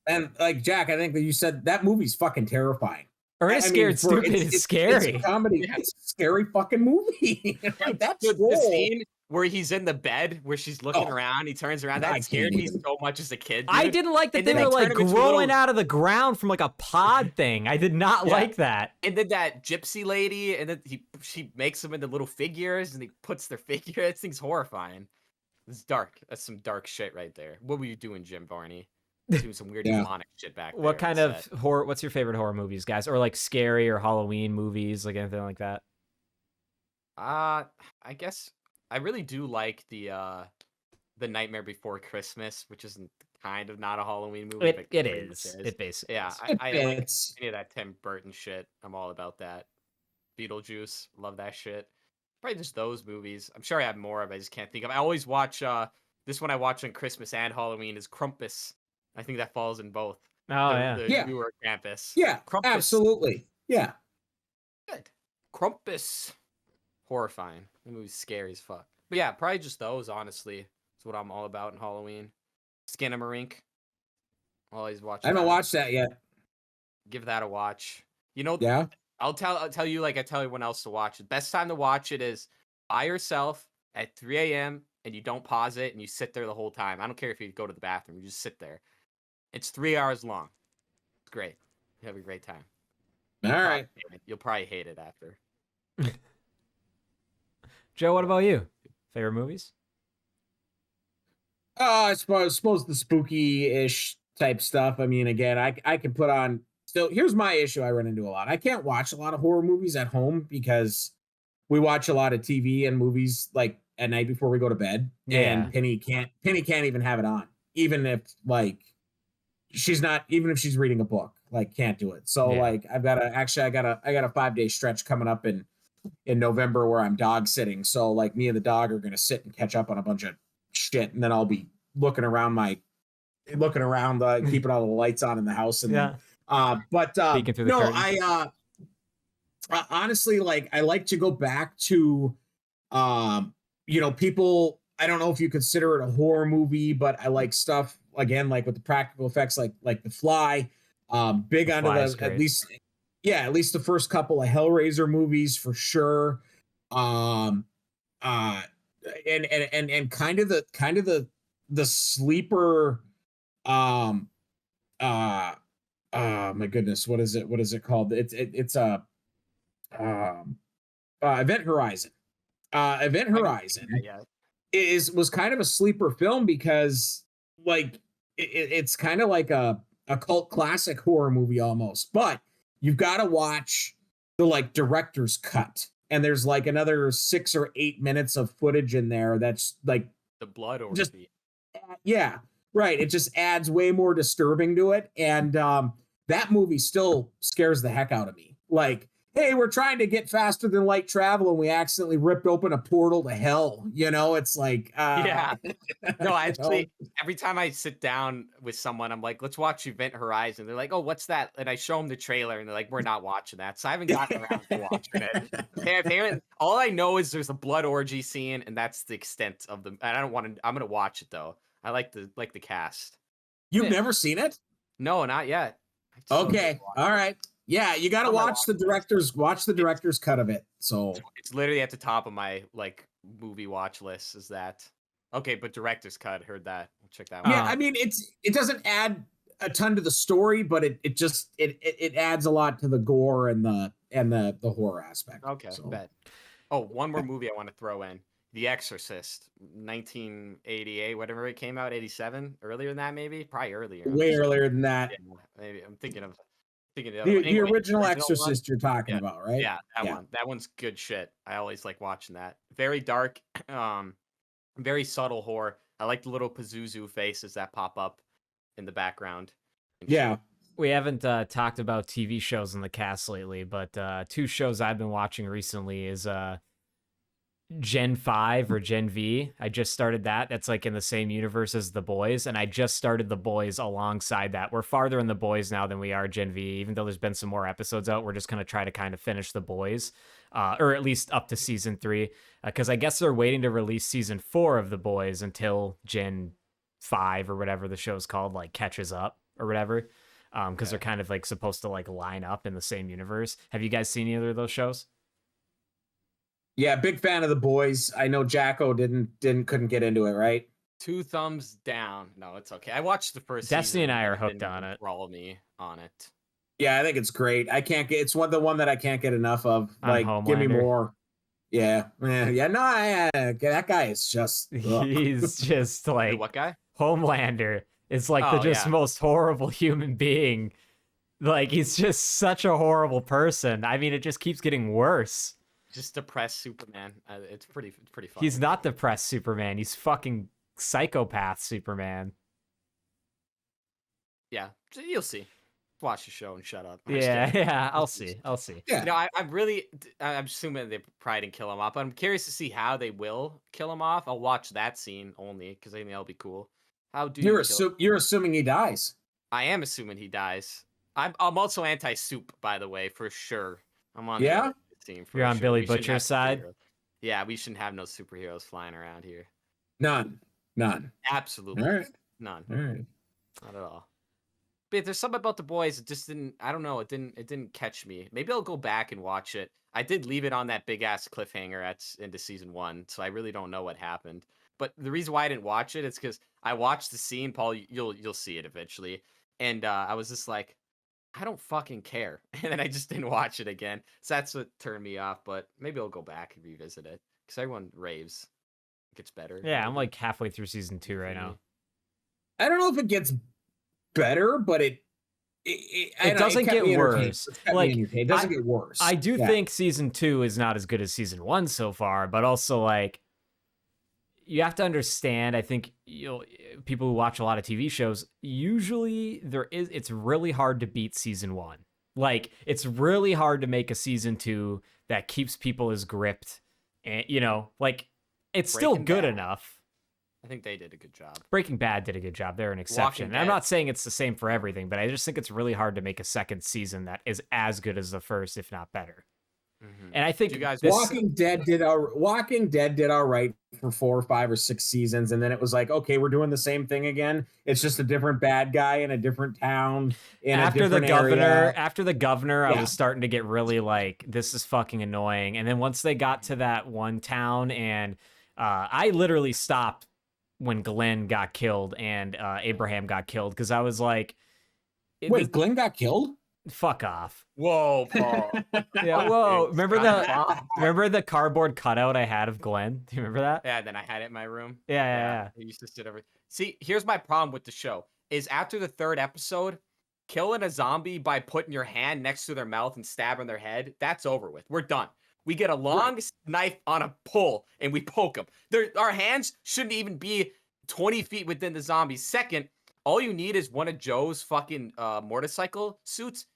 And like Jack, I think that you said that movie's fucking terrifying. Ernest Scared Stupid is scary. It's a comedy. It's a scary fucking movie. Like, that's the scene where he's in the bed where she's looking around, he turns around. That scared me so much as a kid. Dude. I didn't like that they were like growing out of the ground from like a pod thing. I did not like that. And then that gypsy lady, and then she makes them into little figures, and he puts their figure. That thing's horrifying. It's dark. That's some dark shit right there. What were you doing, Jim Varney? Doing some weird demonic shit back there. What kind of horror? What's your favorite horror movies, guys? Or like scary or Halloween movies, like anything like that? I guess I really do like the Nightmare Before Christmas, which isn't kind of not a Halloween movie. It is. It basically. Yeah, I like any of that Tim Burton shit. I'm all about that. Beetlejuice, love that shit. Probably just those movies. I'm sure I have more of. I just can't think of. I always watch this one. I watch on Christmas and Halloween is Krampus. I think that falls in both. Oh the newer Krampus. Yeah, Krampus. Absolutely. Yeah. Good. Krampus. Horrifying. The movie's scary as fuck. But yeah, probably just those. Honestly, is what I'm all about in Halloween. Skinamarink. Always watch. I haven't watched that yet. Give that a watch. You know. Yeah. I'll tell you like I tell everyone else to watch it. Best time to watch it is by yourself at 3 a.m. and you don't pause it and you sit there the whole time. I don't care if you go to the bathroom. You just sit there. It's 3 hours long. It's great. You have a great time. All right. You'll probably hate it after. Joe, what about you? Favorite movies? I suppose the spooky-ish type stuff. I mean, again, I can put on. So here's my issue I run into a lot. I can't watch a lot of horror movies at home because we watch a lot of TV and movies like at night before we go to bed. Yeah. And Penny can't even have it on, even if like even if she's reading a book, like can't do it. So like I got a 5-day stretch coming up in November where I'm dog sitting. So like me and the dog are gonna sit and catch up on a bunch of shit, and then I'll be looking around keeping all the lights on in the house and no, I honestly, like, I like to go back to people. I don't know if you consider it a horror movie, but I like stuff again, like with the practical effects, like The Fly. Big onto at least the first couple of Hellraiser movies for sure. And kind of the sleeper. My goodness, what is it called? It's Event Horizon. Event Horizon was kind of a sleeper film because like it's kind of like a cult classic horror movie almost, but you've got to watch the like director's cut, and there's like another 6 or 8 minutes of footage in there that's like the blood orgy. Right. It just adds way more disturbing to it. And that movie still scares the heck out of me. like, hey, we're trying to get faster than light travel and we accidentally ripped open a portal to hell. It's like, Yeah. No, you know? actually, every time I sit down with someone, I'm like, let's watch Event Horizon. They're like, oh, what's that? And I show them the trailer and they're like, we're not watching that. So I haven't gotten around to watching it. Apparently, all I know is there's a blood orgy scene, and that's the extent of the. And I don't want to. I'm gonna watch it though. I like the cast. You've Yeah. never seen it? No, not yet. I still need to Okay. watch All it. right. Yeah, you got to On my watch the director's cut of it. So It's literally at the top of my like movie watch list. Is that okay? But director's cut. Heard that. I'll check that one. yeah, out. I mean it doesn't add a ton to the story, but it just it adds a lot to the gore and the horror aspect. Okay, So. bet. Oh, one more movie I want to throw in. The Exorcist, 1988, whatever it came out, 87, earlier than that, maybe, probably earlier. Way earlier than that. Yeah, maybe I'm thinking of The original one. Exorcist you're talking Yeah. about, right? Yeah, that one. That one's good shit. I always like watching that. Very dark, very subtle horror. I like the little Pazuzu faces that pop up in the background. and Yeah. shit. We haven't talked about TV shows in the cast lately, but two shows I've been watching recently is Gen 5 or Gen V. I just started that. That's like in the same universe as The Boys, and I just started The Boys alongside that. We're farther in The Boys now than we are Gen V, even though there's been some more episodes out. We're just going to try to kind of finish The Boys, or at least up to season 3, because I guess they're waiting to release season 4 of The Boys until Gen 5 or whatever the show's called, like, catches up or whatever, because they're kind of like supposed to like line up in the same universe. Have you guys seen either of those shows? Yeah, big fan of The Boys. I know Jacko couldn't get into it, right? 2 thumbs down. No, it's okay. I watched the first Destiny season. and I are It hooked didn't on it. enthrall me on it. Yeah, I think it's great. I can't get it's the one that I can't get enough of. On Like, give me Homelander. more. Yeah. No, that guy is just ugh. He's just like Wait, what guy? Homelander is like the Oh, just yeah. most horrible human being. Like, he's just such a horrible person. I mean, it just keeps getting worse. Just depressed Superman. It's pretty fun. He's not depressed Superman. He's fucking psychopath Superman. Yeah, you'll see. Watch the show and shut up. I'm just Yeah, kidding. yeah. I'll see. Yeah. You know, I'm assuming they probably didn't kill him off, but I'm curious to see how they will kill him off. I'll watch that scene only because I think that'll be cool. How do You're assuming he dies. I am assuming he dies. I'm also anti-soup, by the way, for sure. I'm on Yeah? the team. For You're on sure. Billy We shouldn't Butcher's have side? superheroes. Yeah, we shouldn't have no superheroes flying around here. None. Absolutely All right. none. All right. Not at all. But there's something about The Boys. It just didn't. I don't know. It didn't catch me. Maybe I'll go back and watch it. I did leave it on that big ass cliffhanger into season 1, so I really don't know what happened. But the reason why I didn't watch it is because I watched the scene. Paul, you'll see it eventually. And I was just like, I don't fucking care. And then I just didn't watch it again. So that's what turned me off. But maybe I'll go back and revisit it because everyone raves. It gets better. Yeah, I'm like halfway through season 2 right now. I don't know if it gets better, but it doesn't kept get me entertained. worse. It kept me Like, entertained. It doesn't get worse. I do Yeah. think season 2 is not as good as season 1 so far, but also like you have to understand, I think people who watch a lot of TV shows, usually it's really hard to beat season 1. Like, it's really hard to make a season 2 that keeps people as gripped, and like it's still Breaking good Bad. enough. I think they did a good job. Breaking Bad did a good job. They're an exception. And I'm Dead. not saying it's the same for everything, but I just think it's really hard to make a second season that is as good as the first, if not better. Mhm. And I think You guys this- Walking Dead did all right for 4 or 5 or 6 seasons, and then it was like, okay, we're doing the same thing again. It's just a different bad guy in a different town in after a the different governor, area. I Yeah. was starting to get really like, this is fucking annoying. And then once they got to that one town, and I literally stopped when Glenn got killed and Abraham got killed, because I was like, Wait, Glenn got killed? fuck off. Whoa, Paul. Yeah, whoa. Remember Scott. the cardboard cutout I had of Glenn? Do you remember that? Yeah, then I had it in my room. Yeah. I used to sit over. See, here's my problem with the show: is after the 3rd episode, killing a zombie by putting your hand next to their mouth and stabbing their head, that's over with. We're done. We get a long knife on a pull and we poke them. Our hands shouldn't even be 20 feet within the zombie. Second, all you need is one of Joe's fucking motorcycle suits.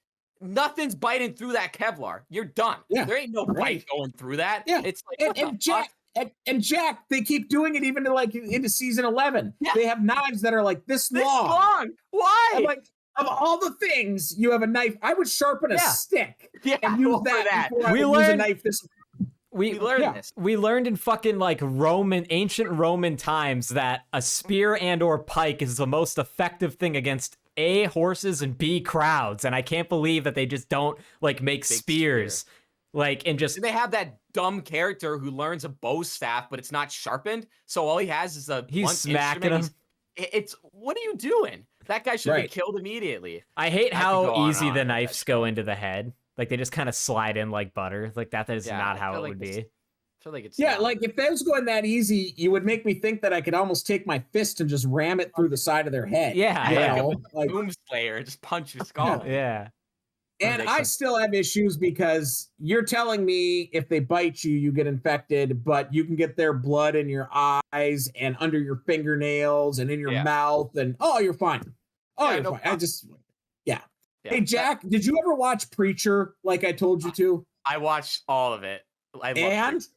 nothing's biting through that Kevlar. You're done. Yeah, There ain't no bite going through that. Yeah, It's like, what the and fuck? Jack and Jack, they keep doing it even to like into season 11. Yeah. They have knives that are like this long. I'm Why? like, of all the things, you have a knife. I would sharpen a stick and use over that before I We would use a learned- knife. We learned this. We learned in fucking like ancient Roman times that a spear and or pike is the most effective thing against A, horses, and B, crowds. And I can't believe that they just don't like make spears. Like, and just They have that dumb character who learns a bow staff, but it's not sharpened. So all he has is a he's blunt smacking instrument. him. It's what are you doing? That guy should be Right. killed immediately. I hate I could go how on easy and the on about knives that go show. into the head. Like they just kind of slide in like butter. Like that is Yeah, not I how feel it like would this- be. I feel like it's Yeah, not. like if that was going that easy, you would make me think that I could almost take my fist and just ram it through the side of their head. Yeah, you yeah. know? Like, Boom Slayer and just punch your skull. Yeah. and They I should- still have issues because you're telling me if they bite you, you get infected, but you can get their blood in your eyes and under your fingernails and in your Yeah. mouth, and you're fine. Yeah, You're no fine. problem. Yeah. Yeah. Hey, Jack, did you ever watch Preacher like I told you to? I watched all of it. I love And Preacher.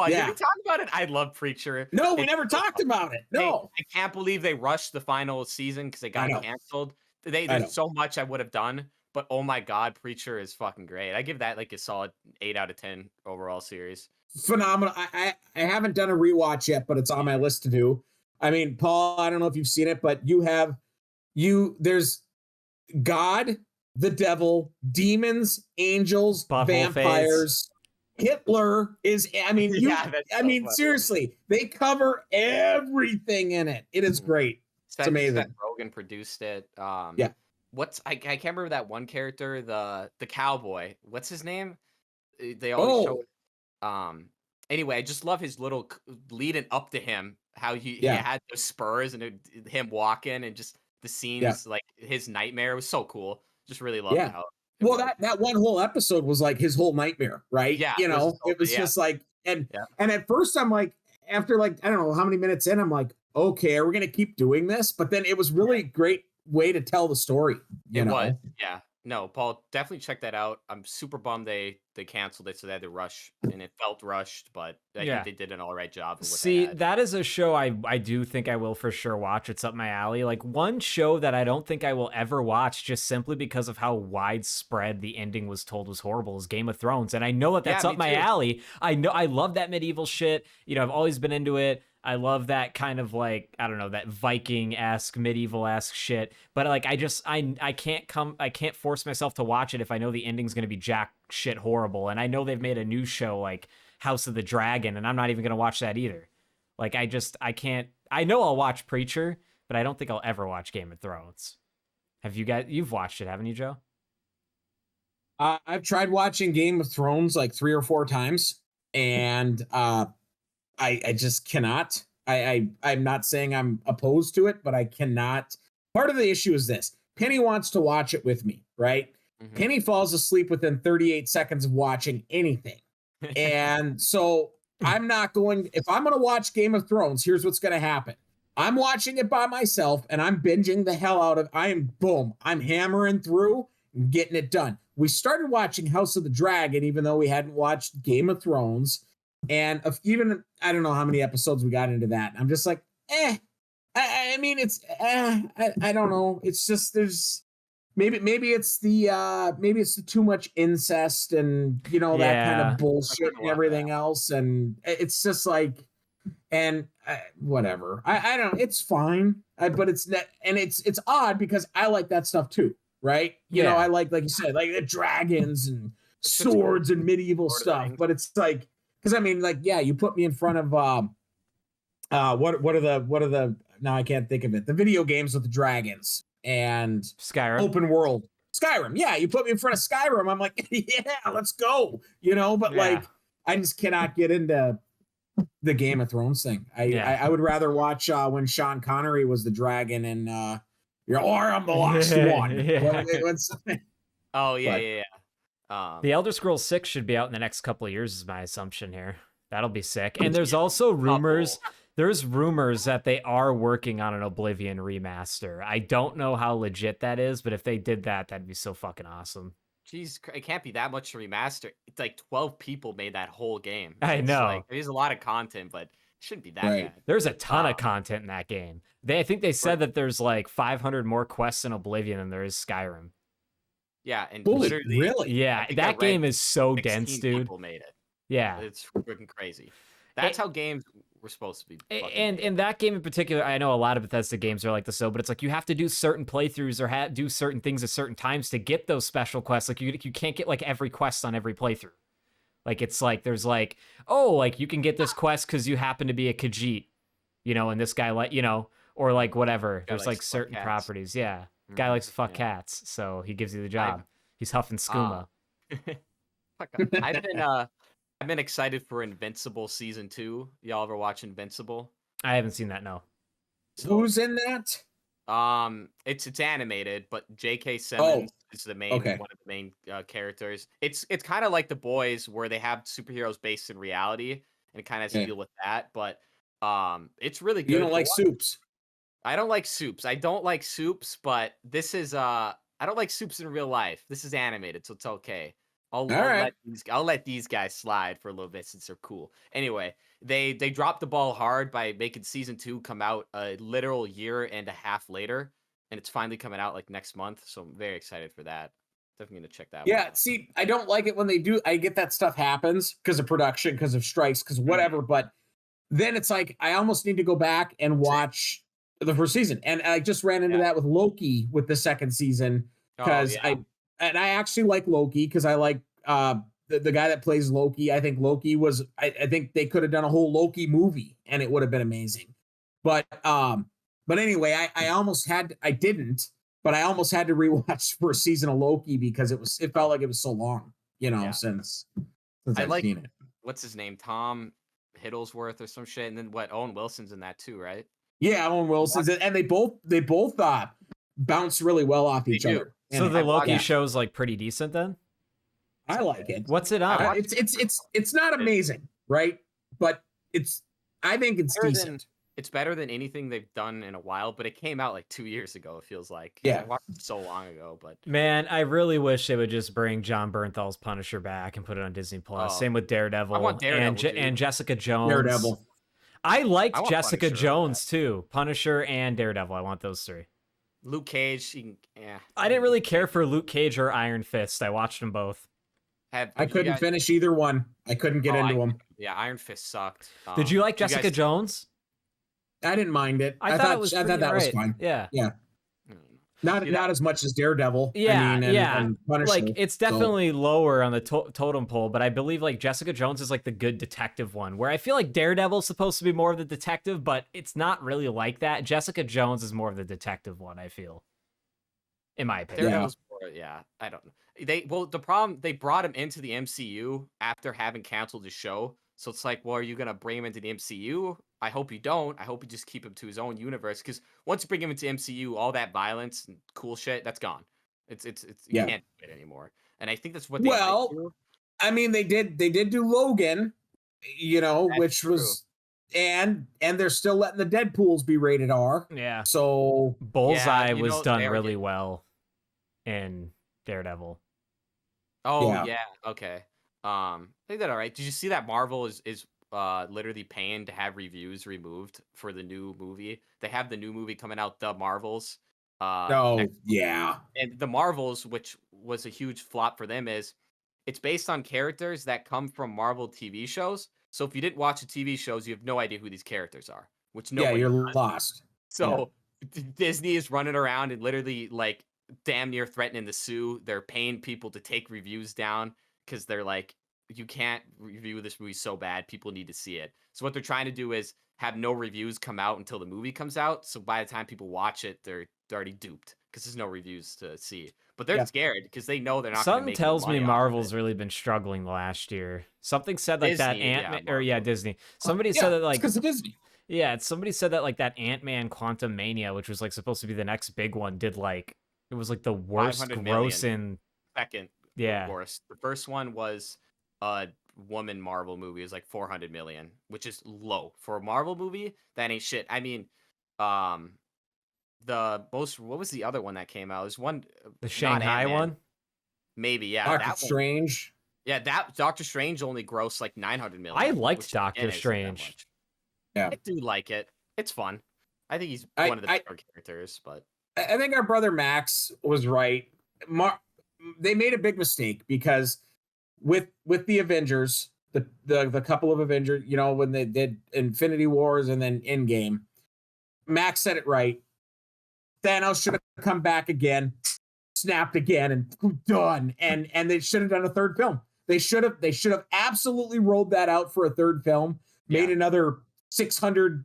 Did Yeah. we talk about it? I love Preacher. no, we It's never so talked about it. No. I can't believe they rushed the final season because it I got know. canceled. I know. There's so much I would have done, but oh my god, Preacher is fucking great. I give that like a solid 8 out of 10 overall series. Phenomenal. I haven't done a rewatch yet, but it's on my list to do. I mean, Paul, I don't know if you've seen it, but there's God, the devil, demons, angels, Butthole vampires. Hitler is, I mean, Yeah, that's so funny. seriously, they cover everything in it. It is great. Seth amazing. Rogen produced it. Yeah. I can't remember that one character, the cowboy. What's his name? They always show. Anyway, I just love his little leading up to him. How he had those spurs and him walking and just the scenes like his nightmare was so cool. Just really loved how. Well, that one whole episode was like his whole nightmare, right? Yeah, You know, it it was was just like, and at first I'm like, after like, I don't know how many minutes in, I'm like, okay, are we going to keep doing this? But then it was really a great way to tell the story. You know? Was, yeah. No, Paul, definitely check that out. I'm super bummed they canceled it, so they had to rush, and it felt rushed, but I think they did an all right job. Of what See, they had. that is a show I do think I will for sure watch. It's up my alley. Like one show that I don't think I will ever watch just simply because of how widespread the ending was told was horrible is Game of Thrones. And I know that's Yeah, up me my too. alley. I know I love that medieval shit. You know, I've always been into it. I love that kind of like, I don't know, that Viking-esque, medieval-esque shit. But like I can't force myself to watch it if I know the ending's gonna be jack shit horrible. And I know they've made a new show like House of the Dragon, and I'm not even gonna watch that either. Like I can't. I know I'll watch Preacher, but I don't think I'll ever watch Game of Thrones. Have you guys? You've watched it, haven't you, Joe? I've tried watching Game of Thrones like 3 or 4 times, and I just cannot. I'm not saying I'm opposed to it, but I cannot. Part of the issue is this: Penny wants to watch it with me, right? Mhm. Penny falls asleep within 38 seconds of watching anything, and so I'm not going. If I'm going to watch Game of Thrones, here's what's going to happen: I'm watching it by myself, and I'm binging the hell out of. I'm hammering through, and getting it done. We started watching House of the Dragon, even though we hadn't watched Game of Thrones. And even I don't know how many episodes we got into that. I'm just like, I mean, it's I don't know. It's just there's maybe it's the too much incest and that kind of bullshit and everything else, and it's just like, and whatever. I don't know. It's fine, but it's not, and it's odd because I like that stuff too, right? You know, I like you said, like the dragons and swords and medieval stuff, but it's like. Because I mean, like, yeah, you put me in front of what are the now I can't think of it, the video games with the dragons and Skyrim. open world Skyrim. Yeah, you put me in front of Skyrim, I'm like, yeah, let's go. But like I just cannot get into the Game of Thrones thing. I would rather watch when Sean Connery was the dragon and I'm the last one. Oh yeah, But- yeah. The Elder Scrolls 6 should be out in the next couple of years is my assumption here. That'll be sick. And there's also rumors There's rumors that they are working on an Oblivion remaster. I don't know how legit that is, but if they did that, that'd be so fucking awesome. Jeez, it can't be that much to remaster. It's like 12 people made that whole game. I It's know. like there's a lot of content, but it shouldn't be that Right. bad. There's a ton of content in that game. I think they said that there's like 500 more quests in Oblivion than there is Skyrim. Yeah, and Holy, literally, really? Yeah, think I that game read is so 16 dense, dude. people made it. Yeah. It's freaking crazy. That's how games were supposed to be. And in that game in particular, I know a lot of Bethesda games are like this, though, but it's like you have to do certain playthroughs or do certain things at certain times to get those special quests. Like you can't get like every quest on every playthrough. Like it's like there's like, oh, like you can get this quest because you happen to be a Khajiit, you know, and this guy like, you know, or like whatever. There's like certain properties. Yeah. Guy likes to fuck cats, so he gives you the job. He's huffing skooma. I've been excited for Invincible season 2. Y'all ever watch Invincible? I haven't seen that. No. Who's in that? It's animated, but J.K. Simmons is the main Okay. one of the main characters. It's kind of like The Boys, where they have superheroes based in reality, and it kind of has to deal with that. But it's really good. You don't like soups? I don't like soups. I don't like soups, but this is I don't like soups in real life. This is animated, so it's okay. I'll let these guys slide for a little bit since they're cool. Anyway, they dropped the ball hard by making season 2 come out a literal year and a half later, and it's finally coming out like next month. So I'm very excited for that. Definitely gonna check that. Yeah, one out. see, I don't like it when they do. I get that stuff happens because of production, because of strikes, because whatever. But then it's like I almost need to go back and watch the first season, and I just ran into that with Loki with the second season because I actually like Loki because I like the guy that plays Loki. I think Loki was. I think they could have done a whole Loki movie, and it would have been amazing. But anyway, I almost had. I didn't. But I almost had to rewatch the first season of Loki because it felt like it was so long, you know, since I I've like seen it. What's his name, Tom Hiddlesworth or some shit, and then Owen Wilson's in that too, right? Yeah, Owen Wilson's, and they both bounce really well off each other. So And the Loki show's like pretty decent then. I like it. What's it on? It's not amazing, right? But I think it's decent. It's better than anything they've done in a while, but it came out like 2 years ago, it feels like. Yeah. I watched it so long ago, but Man, I really wish they would just bring John Bernthal's Punisher back and put it on Disney Plus. Same with Daredevil. I want Daredevil, and Jessica Jones. Daredevil. I liked want Jessica Punisher Jones too. Punisher and Daredevil. I want those three. Luke Cage, I didn't really care for Luke Cage or Iron Fist. I watched them both. I couldn't finish either one. I couldn't get into them. Yeah, Iron Fist sucked. Did you like Jessica Jones? I didn't mind it. I thought that was fine. Yeah. Not as much as Daredevil. Yeah, and Punisher, like it's definitely lower on the totem pole, but I believe like Jessica Jones is like the good detective one, where I feel like Daredevil's supposed to be more of the detective, but it's not really like that. Jessica Jones is more of the detective one, I feel, in my opinion. Daredevil's I don't know. The problem, they brought him into the MCU after having canceled the show. So it's like, well, are you going to bring him into the MCU? I hope you don't. I hope you just keep him to his own universe. Because once you bring him into MCU, all that violence and cool shit, that's gone. You can't do it anymore. And I think that's what they might do. I mean, they did do Logan, you know, which was and they're still letting the Deadpools be rated R. Yeah. So Bullseye was done really well in Daredevil. Oh yeah. Okay. I think that all right. Did you see that Marvel is literally paying to have reviews removed for the new movie? They have the new movie coming out, The Marvels. And The Marvels, which was a huge flop for them, it's based on characters that come from Marvel TV shows. So if you didn't watch the TV shows, you have no idea who these characters are. Which you're lost. So Disney is running around and literally like damn near threatening to sue. They're paying people to take reviews down because they're like, you can't review this movie so bad. People need to see it. So what they're trying to do is have no reviews come out until the movie comes out. So by the time people watch it, they're already duped because there's no reviews to see. But they're scared because they know they're not. Something tells me Marvel's really been struggling last year. Something said like Disney, that Ant-Man Disney. Somebody said that like because of Disney. Yeah, somebody said that like that Ant-Man Quantum Mania, which was like supposed to be the next big one, did like it was like the worst gross in second. Yeah. Worst. The first one was woman Marvel movie is like 400 million, which is low for a Marvel movie. That ain't shit. I mean, what was the other one that came out? It was one, The not Shanghai Ant-Man. one? Maybe, yeah. Doctor That one. Strange. Yeah, that Doctor Strange only grossed like 900 million. I liked which, Doctor again, isn't that Strange. much. Yeah. I do like it. It's fun. I think he's I- one of the better characters, but I think our brother Max was right. They made a big mistake because with the Avengers, the couple of Avengers, you know, when they did Infinity Wars and then Endgame, Max said it right. Thanos should have come back again, snapped again, and done. And they should have done a third film. They should have absolutely rolled that out for a third film, made another 600,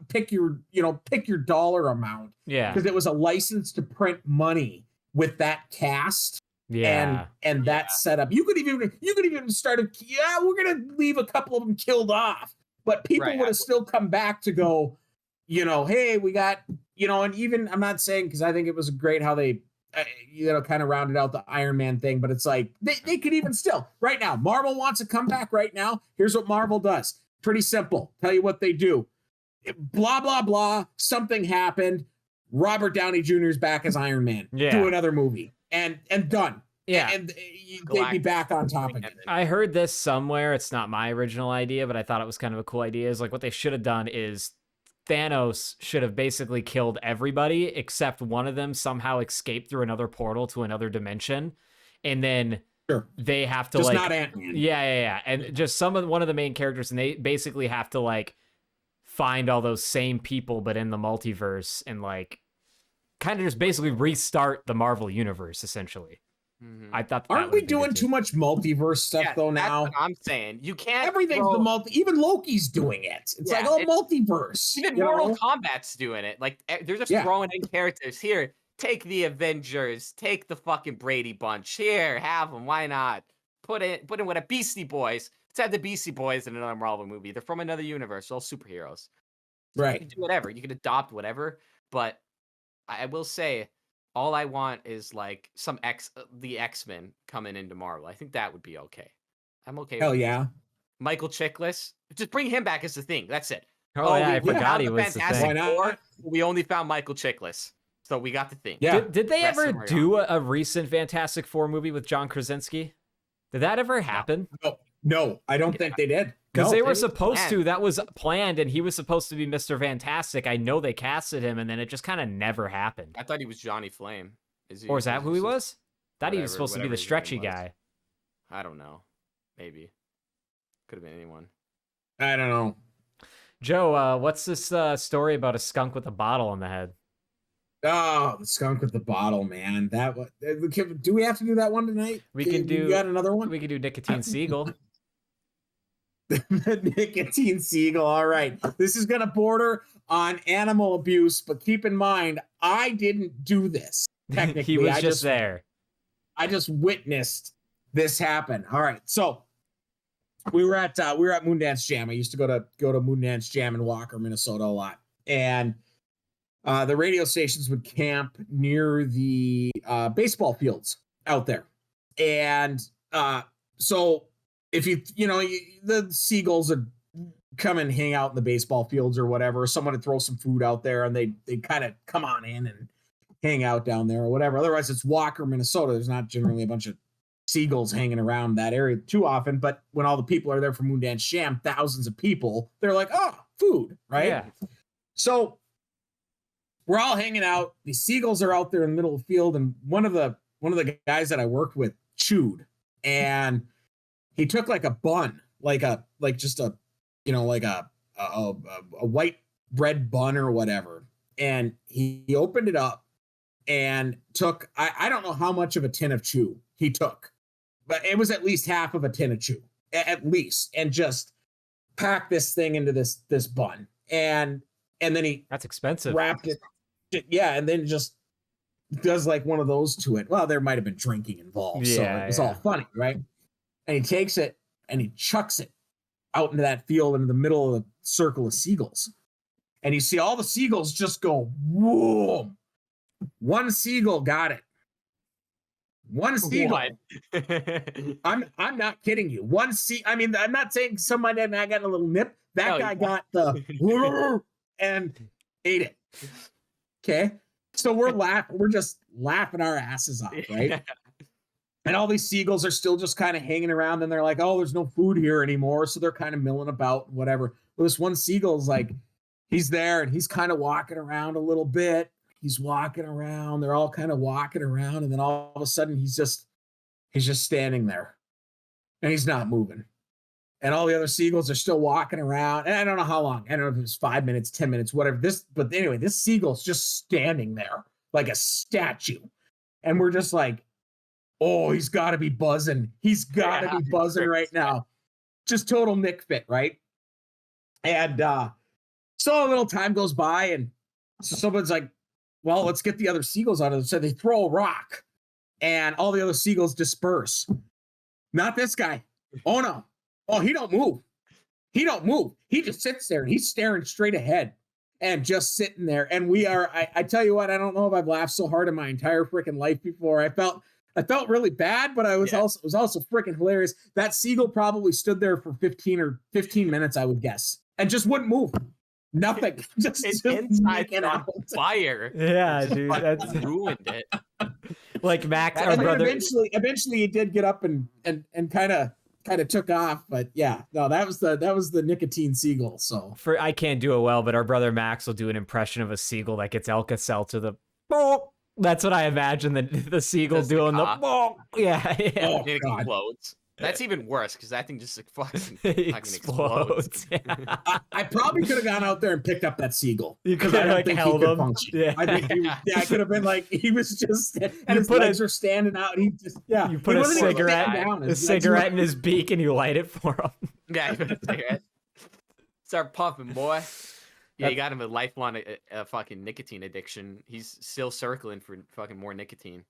pick your dollar amount. Yeah. Because it was a license to print money with that cast. Yeah. And that setup. You could even start we're gonna leave a couple of them killed off. But people would have still come back to go, you know, hey, we got, you know, and even I'm not saying, because I think it was great how they kind of rounded out the Iron Man thing, but it's like they could even still right now. Marvel wants to come back right now. Here's what Marvel does. Pretty simple. Tell you what they do. Blah, blah, blah. Something happened. Robert Downey Jr. is back as Iron Man. Yeah. Do another movie. And done. Yeah. And they'd be back on top of it. I heard this somewhere. It's not my original idea, but I thought it was kind of a cool idea. Is like what they should have done is Thanos should have basically killed everybody except one of them somehow escaped through another portal to another dimension. And then they have to just like, not Ant-Man. Yeah. And just one of the main characters, and they basically have to like find all those same people, but in the multiverse, and like kind of just basically restart the Marvel universe, essentially. Mm-hmm. I thought, aren't we doing too much multiverse stuff though now? That's what I'm saying. You can't. Everything's the even Loki's doing it. It's like, multiverse. Even Mortal Kombat's doing it. Like they're just throwing in characters. Here, take the Avengers, take the fucking Brady Bunch. Here, have them. Why not? Put in with a Beastie Boys. Let's have the Beastie Boys in another Marvel movie. They're from another universe. All superheroes. Right. You can do whatever. You can adopt whatever. But I will say, all I want is like the X-Men coming into Marvel. I think that would be okay. I'm okay. Hell with yeah. Michael Chiklis. Just bring him back as the thing. That's it. Oh yeah, I forgot he was the Fantastic thing. Four. We only found Michael Chiklis. So we got the thing. Yeah. Did they ever do a recent Fantastic Four movie with John Krasinski? Did that ever happen? No, I don't think they did. Because they were supposed to. That was planned, and he was supposed to be Mr. Fantastic. I know they casted him, and then it just kind of never happened. I thought he was Johnny Flame. Is that who he was? Thought he was supposed to be the stretchy guy. I don't know. Maybe. Could have been anyone. I don't know. Joe, what's this story about a skunk with a bottle on the head? Oh, the skunk with the bottle, man. Do we have to do that one tonight? We can do. You got another one? We can do Nicotine Seagull. Nicotine Seagull. All right. This is going to border on animal abuse, but keep in mind, I didn't do this. Technically, he was just there. I just witnessed this happen. All right. So we were at Moondance Jam. I used to go to Moondance Jam in Walker, Minnesota a lot. And the radio stations would camp near the baseball fields out there. And so if the seagulls would come and hang out in the baseball fields or whatever, someone would throw some food out there and they kind of come on in and hang out down there or whatever. Otherwise, it's Walker, Minnesota. There's not generally a bunch of seagulls hanging around that area too often. But when all the people are there for Moondance Jam, thousands of people, they're like, oh, food, right? Yeah. So we're all hanging out. The seagulls are out there in the middle of the field, and one of the guys that I worked with chewed, and he took like a bun, like a white bread bun or whatever, and he opened it up and took I don't know how much of a tin of chew he took, but it was at least half of a tin of chew at least, and just packed this thing into this bun, and then that's expensive. Wrapped it. Yeah, and then just does like one of those to it. Well, there might have been drinking involved, so it was all funny, right? And he takes it and he chucks it out into that field into the middle of the circle of seagulls. And you see all the seagulls just go, whoa. One seagull got it. One seagull. What? I'm not kidding you. I mean, I'm not saying somebody and I got a little nip. That guy got the and ate it. Okay. So we're just laughing our asses off, right? And all these seagulls are still just kind of hanging around, and they're like, oh, there's no food here anymore. So they're kind of milling about, whatever. Well, this one seagull's like, he's there and he's kind of walking around a little bit. He's walking around. They're all kind of walking around. And then all of a sudden he's just standing there and he's not moving. And all the other seagulls are still walking around. And I don't know how long. I don't know if it was 5 minutes, 10 minutes, whatever. But anyway, this seagull's just standing there like a statue. And we're just like, oh, he's got to be buzzing. He's got to be buzzing right now. Just total Nick fit, right? And so a little time goes by, and so someone's like, well, let's get the other seagulls out of it. So they throw a rock, and all the other seagulls disperse. Not this guy. Oh, no. Oh, he don't move. He don't move. He just sits there, and he's staring straight ahead and just sitting there. And we are, I tell you what, I don't know if I've laughed so hard in my entire freaking life before. I felt really bad, but it was also freaking hilarious. That seagull probably stood there for 15 minutes, I would guess, and just wouldn't move. Nothing. Just inside out. Fire. Yeah, dude, that's ruined it. Like Max, our and brother. Eventually, he did get up and kind of took off. But yeah, no, that was the Nicotine Seagull. So I can't do it well, but our brother Max will do an impression of a seagull that gets Alka-Seltz to the. That's what I imagine the seagull doing. Yeah. Oh, it explodes. That's even worse because that thing just like fucking explodes. Yeah. I probably could have gone out there and picked up that seagull. You could have like held him. Yeah. I think I could have been like, he was just, and his legs are standing out. And he just, yeah. You put a cigarette in his beak and you light it for him. Yeah, you put a cigarette. Start puffing, boy. Yeah, you got him a lifelong fucking nicotine addiction. He's still circling for fucking more nicotine.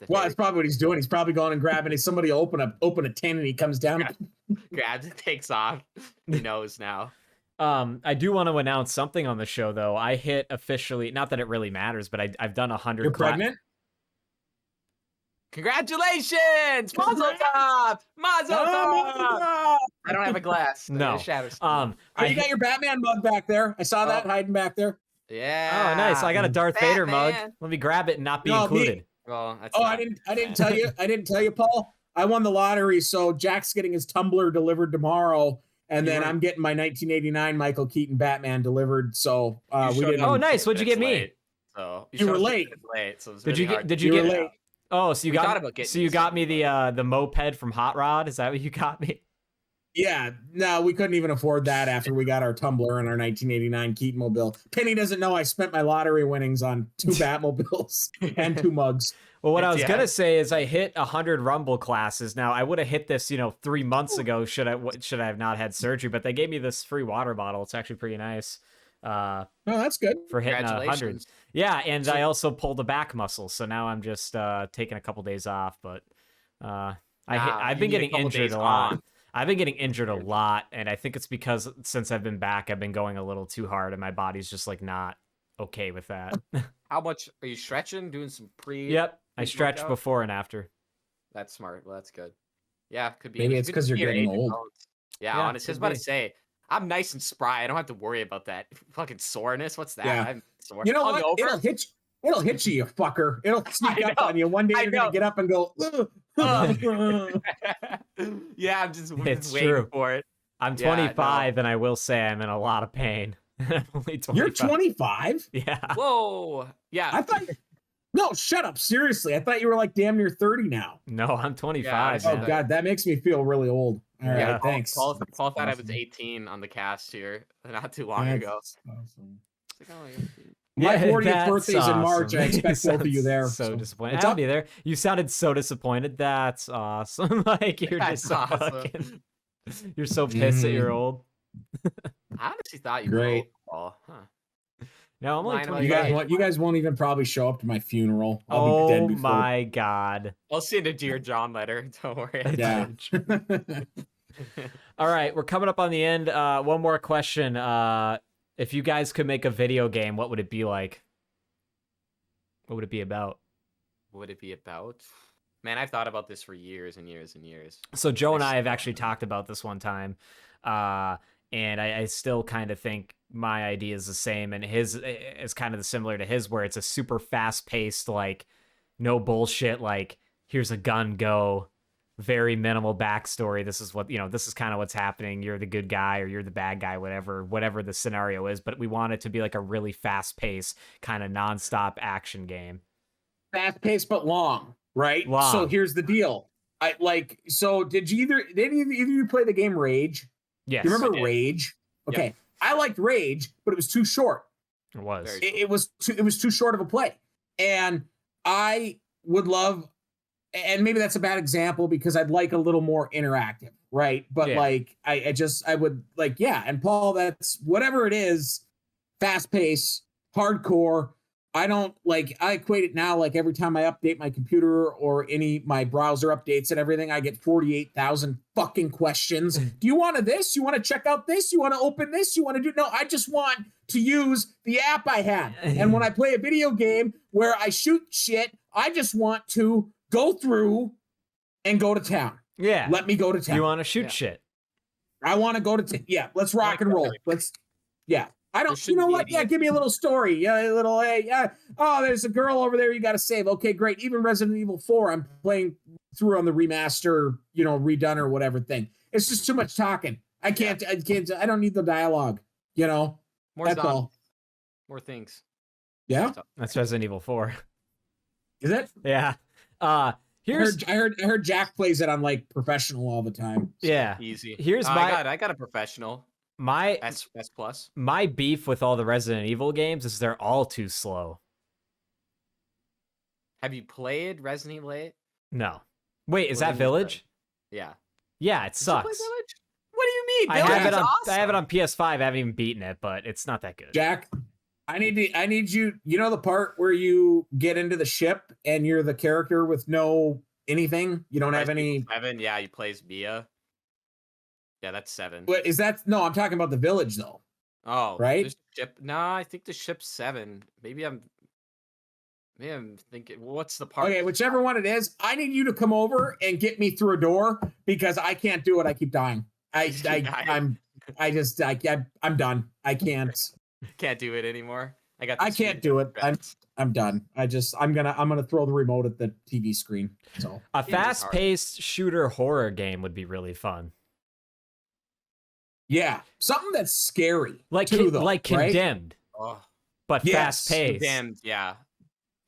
Well, that's probably what he's doing. He's probably going and grabbing it. Somebody open a tin and he comes down. Grabs it, takes off. He knows now. I do want to announce something on the show, though. I hit officially, not that it really matters, but I've done 100. You're pregnant? Congratulations! Mazel tov! Mazel tov! I don't have a glass. No. You got your Batman mug back there. I saw that hiding back there. Yeah. Oh, nice. I got a Darth Vader mug. Batman. Let me grab it and not be included. Well, that's I didn't tell you. I didn't tell you, Paul. I won the lottery, so Jack's getting his tumbler delivered tomorrow, and then I'm getting my 1989 Michael Keaton Batman delivered. So we didn't. Oh, nice. What'd you get me? So you were late. So it was Did you really get? You were late. Oh, so you got me the moped from Hot Rod? Is that what you got me? Yeah, no, we couldn't even afford that after we got our tumbler and our 1989 Keaton mobile. Penny doesn't know I spent my lottery winnings on 2 Batmobiles and 2 mugs. Well, what I was gonna say is I hit 100 Rumble classes. Now I would have hit this, 3 months ago. Should I have not had surgery? But they gave me this free water bottle. It's actually pretty nice. Oh, that's good. For hitting 100. Yeah, and I also pulled a back muscle, so now I'm just taking a couple days off. But I've been getting injured a lot. I've been getting injured a lot, and I think it's because since I've been back, I've been going a little too hard, and my body's just like not okay with that. How much are you stretching? Doing some Yep, I stretch workout? Before and after. That's smart. Well, that's good. Yeah, could be. Maybe it's because you're getting old. Yeah, honestly, I was about to say, I'm nice and spry. I don't have to worry about that fucking soreness. What's that? Yeah. I'm sore. You know what? Hungover? It'll hit you, you fucker. It'll sneak up on you. One day you're gonna get up and go. Yeah, I'm just It's waiting true. for it. I'm 25, and I will say I'm in a lot of pain. I'm only 25. You're 25? Yeah. Whoa. Yeah. I thought. No, shut up. Seriously, I thought you were like damn near 30 now. No, I'm 25. Yeah, Oh man. God, that makes me feel really old. All right, Yeah. thanks. Paul thought I was Awesome. 18 on the cast here not too long That's ago. awesome. It's like, oh, you're 18. My Yeah, 40th that's birthday's in March. I awesome. expect both of you there. So disappointed. What's I'll up? be there. You sounded so disappointed. That's awesome. Like you're That's just so awesome. fucking, you're so pissed that you're old. I honestly thought you Great. were old, Paul. Huh. No, I'm only Mine, 25. You guys won't even probably show up to my funeral. I'll be dead Oh before. my God. I'll send a Dear John letter. Don't worry. Yeah. All right, we're coming up on the end. One more question. If you guys could make a video game, what would it be like? What would it be about? What would it be about? Man, I've thought about this for years and years and years. So Joe and I have actually talked about this one time, and I still kind of think my idea is the same, and his is kind of similar to his, where it's a super fast-paced, like, no bullshit, like, here's a gun, go, very minimal backstory. This is what, this is kind of what's happening. You're the good guy or you're the bad guy, whatever the scenario is, but we want it to be like a really fast-paced, kind of nonstop action game. Fast-paced but long, right? Long. So here's the deal. Did any of you play the game Rage? Yes. You remember Rage? Okay. Yep. I liked Rage, but it was too short. It was. It was too short of a play. And I would love, and maybe that's a bad example because I'd like a little more interactive, right? But like, I would like, and Paul, that's whatever it is, fast pace, hardcore. I equate it now, like every time I update my computer or my browser updates and everything, I get 48,000 fucking questions. Do you want this? You want to check out this? You want to open this? You want to do? No, I just want to use the app I had. And when I play a video game where I shoot shit, I just want to go through and go to town. Yeah. Let me go to town. You want to shoot shit. I want to go to let's rock and roll. I don't, you know what? Yeah, give me a little story. Yeah, a little, hey, oh, there's a girl over there you got to save. Okay, great. Even Resident Evil 4, I'm playing through on the remaster, redone or whatever thing. It's just too much talking. I don't need the dialogue, More That's all. More things. Yeah? That's Resident Evil 4. Is it? Yeah. I heard Jack plays it on like professional all the time. So. Yeah. Easy. Here's I got a professional. S plus. My beef with all the Resident Evil games is they're all too slow. Have you played Resident Evil 8? No. Wait, is that Village? Yeah. Yeah, it sucks. Did you play Village? What do you mean? I have it on PS5. I haven't even beaten it, but it's not that good. Jack, I need you. You know the part where you get into the ship and you're the character with no anything. You don't have any. 7. Yeah, you plays Mia. Yeah, that's 7. What is that? No, I'm talking about the village though. Oh, right. The ship. No, I think the ship's 7. Maybe I'm thinking. What's the part? Okay, whichever one it is, I need you to come over and get me through a door because I can't do it. I keep dying. I'm done. I can't. Can't do it anymore. I can't do it. I'm done. I'm gonna throw the remote at the TV screen. So a fast-paced shooter horror game would be really fun. Yeah, something that's scary, like Condemned, right? but fast-paced. Condemned, yeah.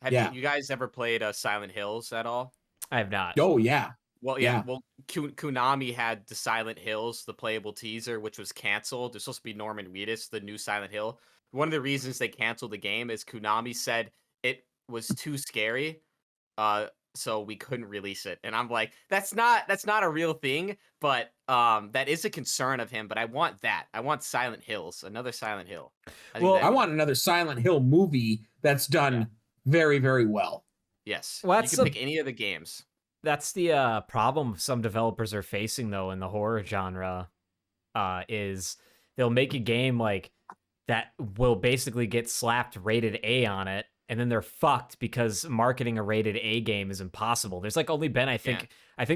Have you guys ever played Silent Hills at all? I have not. Oh yeah. Well, yeah. Well, Konami had the Silent Hills, the playable teaser, which was canceled. There's supposed to be Norman Reedus, the new Silent Hill. One of the reasons they canceled the game is Konami said it was too scary, so we couldn't release it. And I'm like, that's not a real thing, but that is a concern of him. But I want that. I want Silent Hills, another Silent Hill. I want another Silent Hill movie that's done very, very well. Yes, you can pick any of the games. That's the problem some developers are facing though in the horror genre, is they'll make a game like that will basically get slapped rated A on it, and then they're fucked because marketing a rated A game is impossible. There's like only been, I think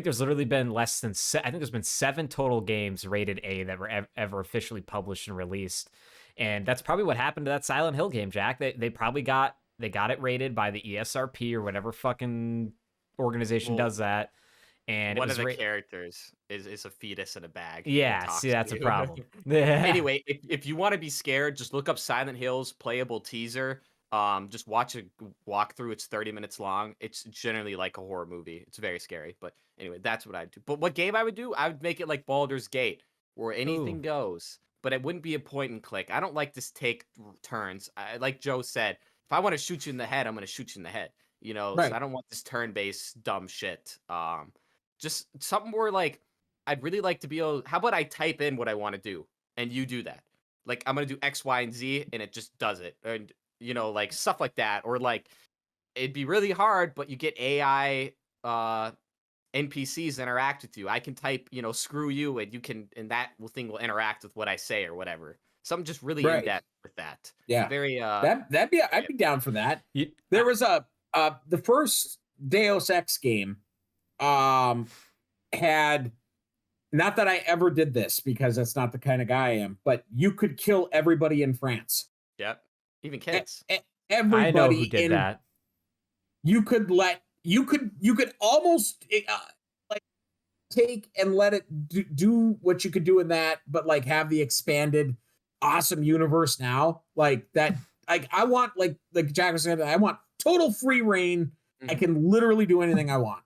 there's literally been less than, I think there's been 7 total games rated A that were ever officially published and released. And that's probably what happened to that Silent Hill game, Jack. They probably got it rated by the ESRP or whatever fucking organization does that. And one of the characters is a fetus in a bag. Yeah, see, that's a problem. Anyway, if you want to be scared, just look up Silent Hills playable teaser. Just watch a walkthrough. It's 30 minutes long. It's generally like a horror movie. It's very scary. But anyway, that's what I'd do. But what game I would do? I would make it like Baldur's Gate, where anything goes. But it wouldn't be a point and click. I don't like this take turns. Like Joe said, if I want to shoot you in the head, I'm going to shoot you in the head. Right. So I don't want this turn-based dumb shit. Just something where like I'd really like to be able. How about I type in what I want to do and you do that? Like I'm gonna do X, Y, and Z, and it just does it. And like stuff like that, or like it'd be really hard, but you get AI NPCs interact with you. I can type, screw you, and you can, and that thing will interact with what I say or whatever. Something just really in depth with that. Yeah, very. I'd be down for that. There was the first Deus Ex game had, not that I ever did this because that's not the kind of guy I am, but you could kill everybody in France. Yep. Even kids. Everybody I know who did that. You could almost like take and let it do what you could do in that, but like have the expanded awesome universe now. Like that, like I want, like Jack was saying, I want total free reign. I can literally do anything I want.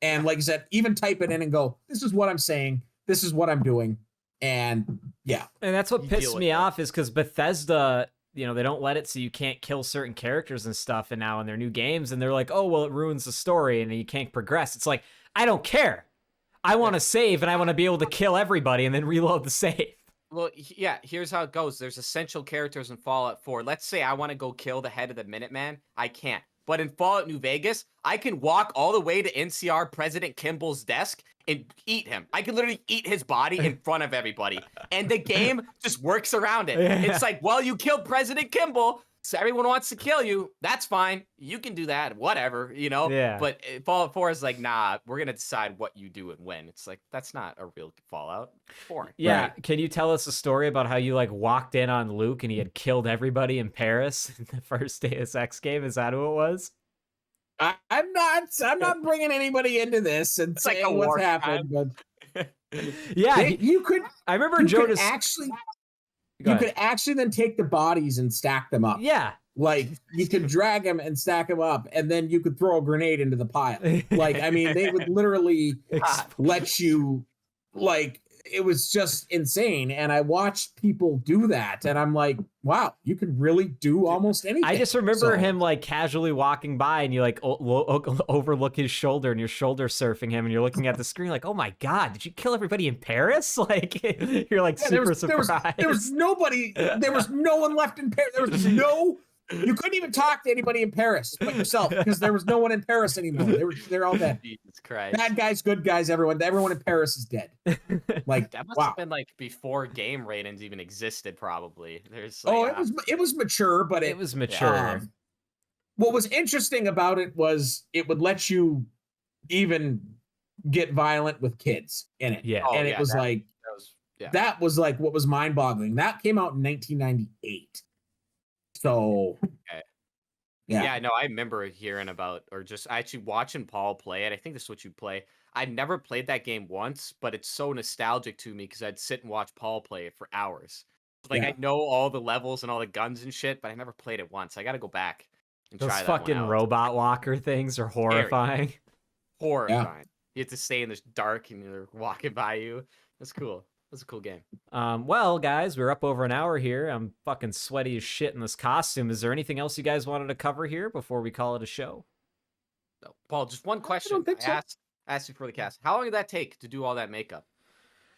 And like I said, even type it in and go, this is what I'm saying. This is what I'm doing. And yeah. And that's what pissed me off is because Bethesda, you know, they don't let it so you can't kill certain characters and stuff. And now in their new games, and they're like, oh, well, it ruins the story and you can't progress. It's like, I don't care. I want to save and I want to be able to kill everybody and then reload the save. Well, yeah, here's how it goes. There's essential characters in Fallout 4. Let's say I want to go kill the head of the Minuteman. I can't. But in Fallout New Vegas, I can walk all the way to NCR President Kimball's desk and eat him. I can literally eat his body in front of everybody. And the game just works around it. Yeah. It's like, well, you killed President Kimball, so everyone wants to kill you. That's fine. You can do that. Whatever, you know? Yeah. But Fallout 4 is like, nah, we're going to decide what you do and when. It's like, that's not a real Fallout. Boring. Yeah. Right. Can you tell us a story about how you like walked in on Luke and he had killed everybody in Paris in the first Deus Ex game? Is that who it was? I'm not bringing anybody into this and saying like what's happened, but Yeah. you could. I remember You Joe could just actually. Go You ahead. could actually then take the bodies and stack them up. Yeah. Like you could drag them and stack them up, and then you could throw a grenade into the pile. Like, I mean, they would literally let you, like, it was just insane. And I watched people do that, and I'm like, wow, you could really do almost anything. I just remember him like casually walking by and you like overlook his shoulder and you're shoulder surfing him and you're looking at the screen like, oh my God, did you kill everybody in Paris? Like you're like super surprised. There was nobody, there was no one left in Paris. There was no, you couldn't even talk to anybody in Paris but yourself because there was no one in Paris anymore. They're all dead. Jesus Christ. Bad guys, good guys, everyone in Paris is dead. Like, That must wow. have been like before game ratings even existed, probably. There's Oh, like, it was mature, but It was mature. What was interesting about it was it would let you even get violent with kids in it. Yeah. Oh, And yeah, it was like that was like what was mind-boggling. That came out in 1998. So Okay. yeah. Yeah, no, I remember hearing about, or just actually watching Paul play it. I think this is what you play. I'd never played that game once, but it's so nostalgic to me because I'd sit and watch Paul play it for hours. Like, Yeah. I know all the levels and all the guns and shit, but I never played it once. I got to go back and Those try that fucking one out. robot walker things are horrifying. Horrifying. You have to stay in this dark and they're walking by you. That's cool. That's a cool game. Well, guys, we're up over an hour here. I'm fucking sweaty as shit in this costume. Is there anything else you guys wanted to cover here before we call it a show? So, Paul, just one question. don't think so. Asked you before the cast. How long did that take to do all that makeup?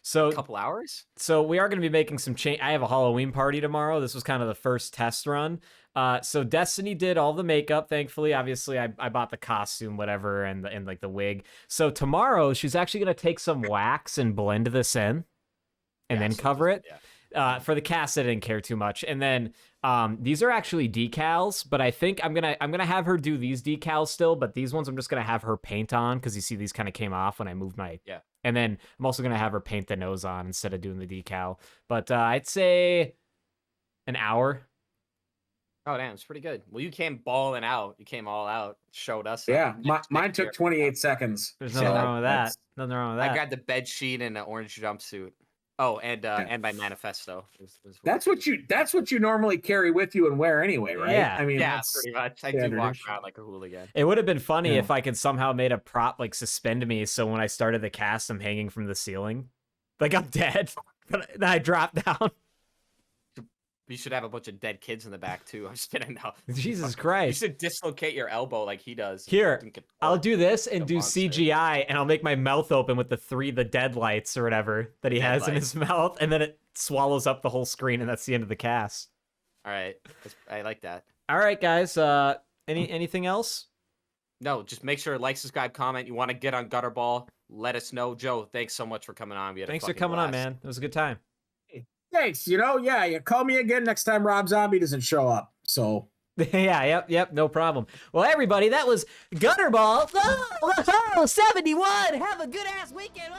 So A couple hours? So we are going to be making some change. I have a Halloween party tomorrow. This was kind of the first test run. So Destiny did all the makeup, thankfully. Obviously, I bought the costume, whatever, and like the wig. So tomorrow, she's actually going to take some wax and blend this in, and then cover it. Yeah. For the cast, I didn't care too much. And then these are actually decals, but I think I'm gonna have her do these decals still. But these ones I'm just gonna have her paint on because you see these kind of came off when I moved my. Yeah. And then I'm also gonna have her paint the nose on instead of doing the decal. But I'd say an hour. Oh, damn, it's pretty good. Well, you came balling out. You came all out. Showed us. Yeah, mine took 28 seconds. There's nothing wrong with that. Nothing wrong with I that. grabbed the bed sheet and an orange jumpsuit. Oh, and my manifesto. That's what you normally carry with you and wear anyway, right? Yeah. I mean, Yeah, that's pretty much. I do standard walk issue. around like a hooligan. It would have been funny Yeah. if I could somehow made a prop like suspend me, so when I started the cast, I'm hanging from the ceiling, like I'm dead. But then I drop down. You should have a bunch of dead kids in the back too. I'm just kidding. No. Jesus You Christ! should dislocate your elbow like he does. Here, and get- I'll do this and a do monster. CGI, and I'll make my mouth open with the dead lights or whatever that he Dead has in lights. his mouth, and then it swallows up the whole screen, and that's the end of the cast. All right, I like that. All right, guys. Anything else? No, just make sure like, subscribe, comment. You want to get on Gutterball? Let us know. Joe, thanks so much for coming on. We had a Thanks for fucking coming on, blast. man. It was a good time. Thanks. You call me again next time Rob Zombie doesn't show up. So Yeah, yep, no problem. Well, everybody, that was Gutterball 71. Have a good ass weekend.